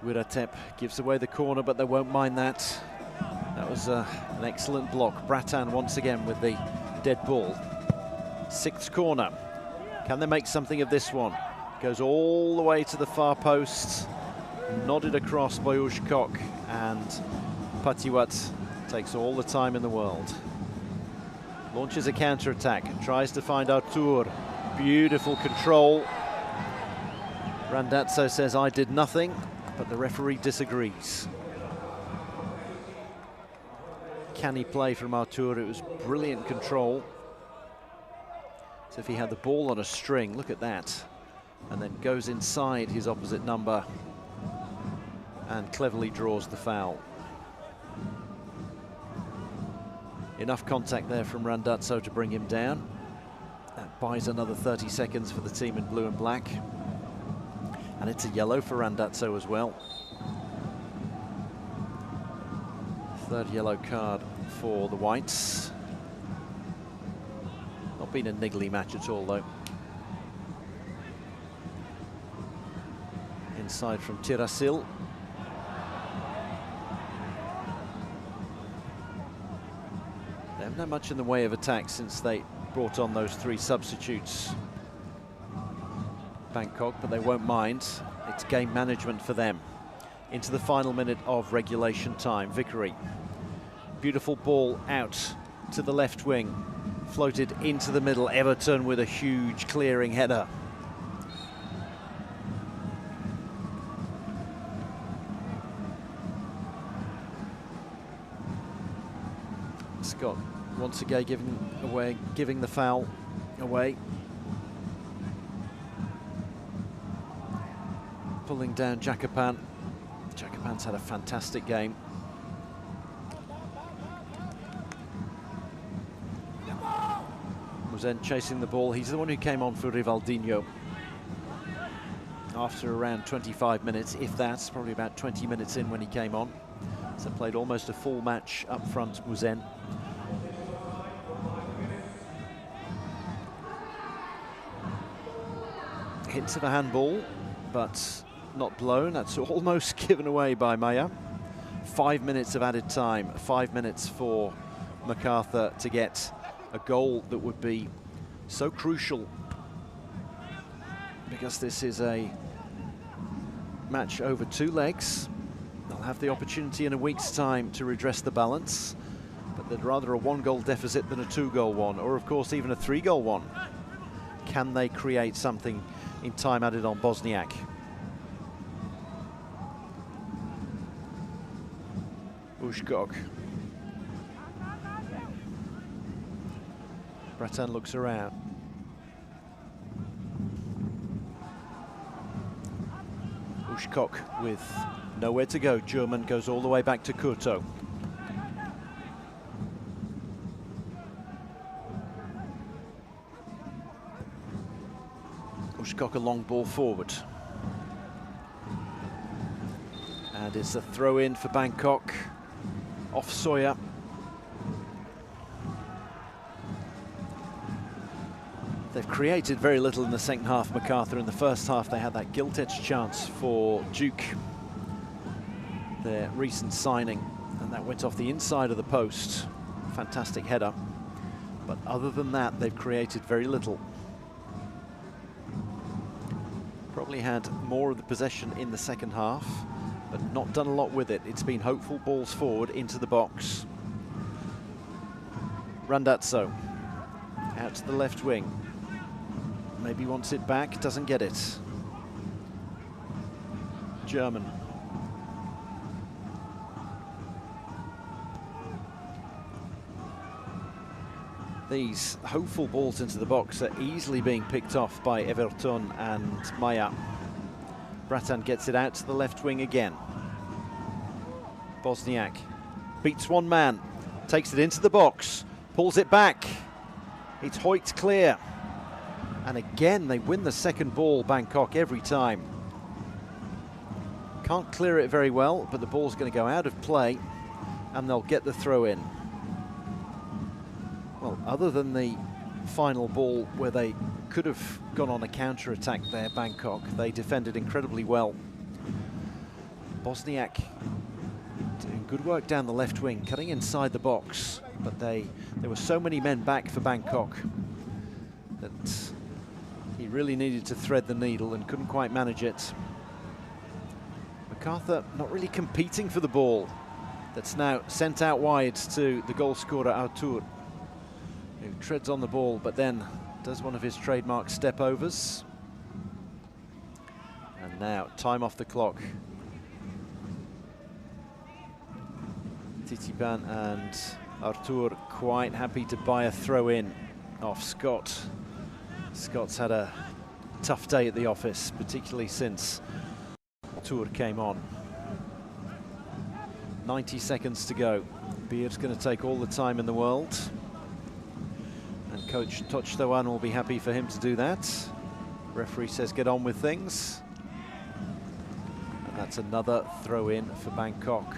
Wiratep gives away the corner, but they won't mind that. That was an excellent block. Bratan once again with the dead ball. 6th corner. Can they make something of this one? Goes all the way to the far post. Nodded across by Ushkok, and Patiwat takes all the time in the world. Launches a counter-attack, tries to find Artur. Beautiful control. Randazzo says, "I did nothing," but the referee disagrees. Canny play from Artur, it was brilliant control. So if he had the ball on a string, look at that, and then goes inside his opposite number and cleverly draws the foul. Enough contact there from Randazzo to bring him down. That buys another 30 seconds for the team in blue and black. And it's a yellow for Randazzo as well. Third yellow card for the Whites. Not been a niggly match at all, though. Inside from Tirasil. They haven't had much in the way of attack since they brought on those 3 substitutes. Bangkok, but they won't mind. It's game management for them. Into the final minute of regulation time. Vickery. Beautiful ball out to the left wing. Floated into the middle. Everton with a huge clearing header. Scott once again giving the foul away. Pulling down Jakapan. Jakapan's had a fantastic game. Muzen chasing the ball. He's the one who came on for Rivaldinho after around 25 minutes, if that's probably about 20 minutes in when he came on. So played almost a full match up front, Muzen. Hints of a handball, but not blown. That's almost given away by Maya. 5 minutes of added time, 5 minutes for Macarthur to get a goal that would be so crucial, because this is a match over 2 legs. They'll have the opportunity in a week's time to redress the balance, but they'd rather a 1-goal deficit than a 2-goal one, or of course even a 3-goal one. Can they create something in time added on Bosniak? Ushkok. Bratan looks around. Ushkok with nowhere to go. German goes all the way back to Kurto. Ushkok a long ball forward. And it's a throw in for Bangkok. Off Sawyer. They've created very little in the second half, Macarthur. In the first half, they had that gilt-edged chance for Duke, their recent signing, and that went off the inside of the post. Fantastic header. But other than that, they've created very little. Probably had more of the possession in the second half, but not done a lot with it. It's been hopeful balls forward into the box. Randazzo out to the left wing. Maybe wants it back, doesn't get it. German. These hopeful balls into the box are easily being picked off by Everton and Maya. Bratan gets it out to the left wing again. Bosniak beats one man, takes it into the box, pulls it back. It's hoiked clear. And again, they win the second ball, Bangkok, every time. Can't clear it very well, but the ball's going to go out of play, and they'll get the throw in. Well, other than the final ball where they could have gone on a counter-attack there, Bangkok, they defended incredibly well. Bosniak doing good work down the left wing, cutting inside the box, but there were so many men back for Bangkok that he really needed to thread the needle and couldn't quite manage it. Macarthur not really competing for the ball. That's now sent out wide to the goal scorer Artur, who treads on the ball but then does one of his trademark step overs. And now time off the clock. Titipan and Artur quite happy to buy a throw in off Scott. Scott's had a tough day at the office, particularly since Tour came on. 90 seconds to go. Beard's going to take all the time in the world. And Coach Tochtoan will be happy for him to do that. Referee says get on with things. And that's another throw in for Bangkok.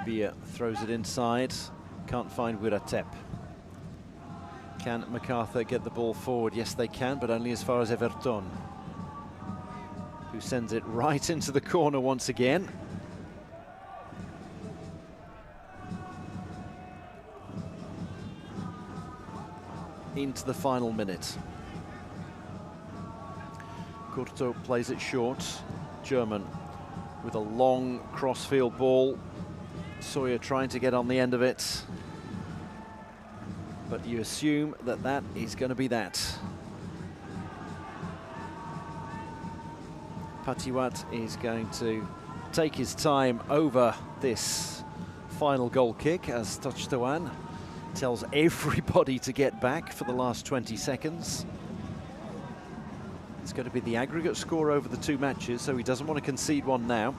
Beer throws it inside, can't find Wiratep. Can Macarthur get the ball forward? Yes, they can, but only as far as Everton, who sends it right into the corner once again. Into the final minute. Curto plays it short. German with a long crossfield ball. Sawyer trying to get on the end of it. But you assume that that is going to be that. Patiwat is going to take his time over this final goal kick as Tochtoan tells everybody to get back for the last 20 seconds. It's going to be the aggregate score over the two matches, so he doesn't want to concede one now.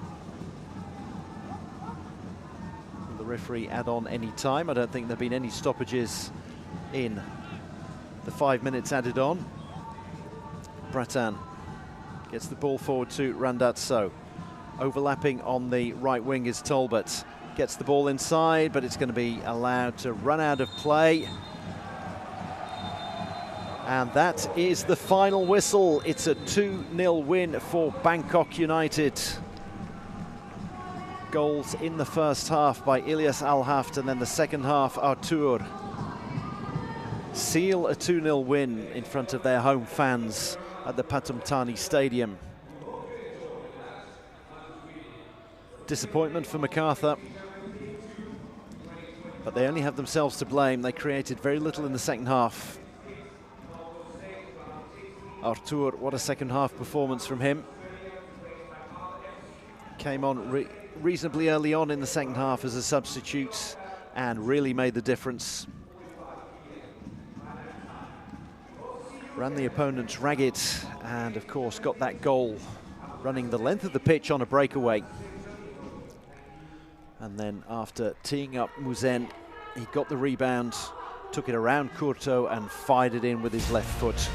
Will the referee add on any time? I don't think there have been any stoppages in the 5 minutes added on. Bratan gets the ball forward to Randazzo. Overlapping on the right wing is Tolbert. Gets the ball inside, but it's going to be allowed to run out of play. And that is the final whistle. It's a 2-0 win for Bangkok United. Goals in the first half by Ilyas Al-Haft, and then the second half, Artur seal a 2-0 win in front of their home fans at the Pathum Thani Stadium. Disappointment for Macarthur, but they only have themselves to blame. They created very little in the second half. Artur, what a second half performance from him. Came on reasonably early on in the second half as a substitute and really made the difference. Ran the opponents ragged and of course got that goal running the length of the pitch on a breakaway. And then after teeing up Muzen, he got the rebound, took it around Curto and fired it in with his left foot.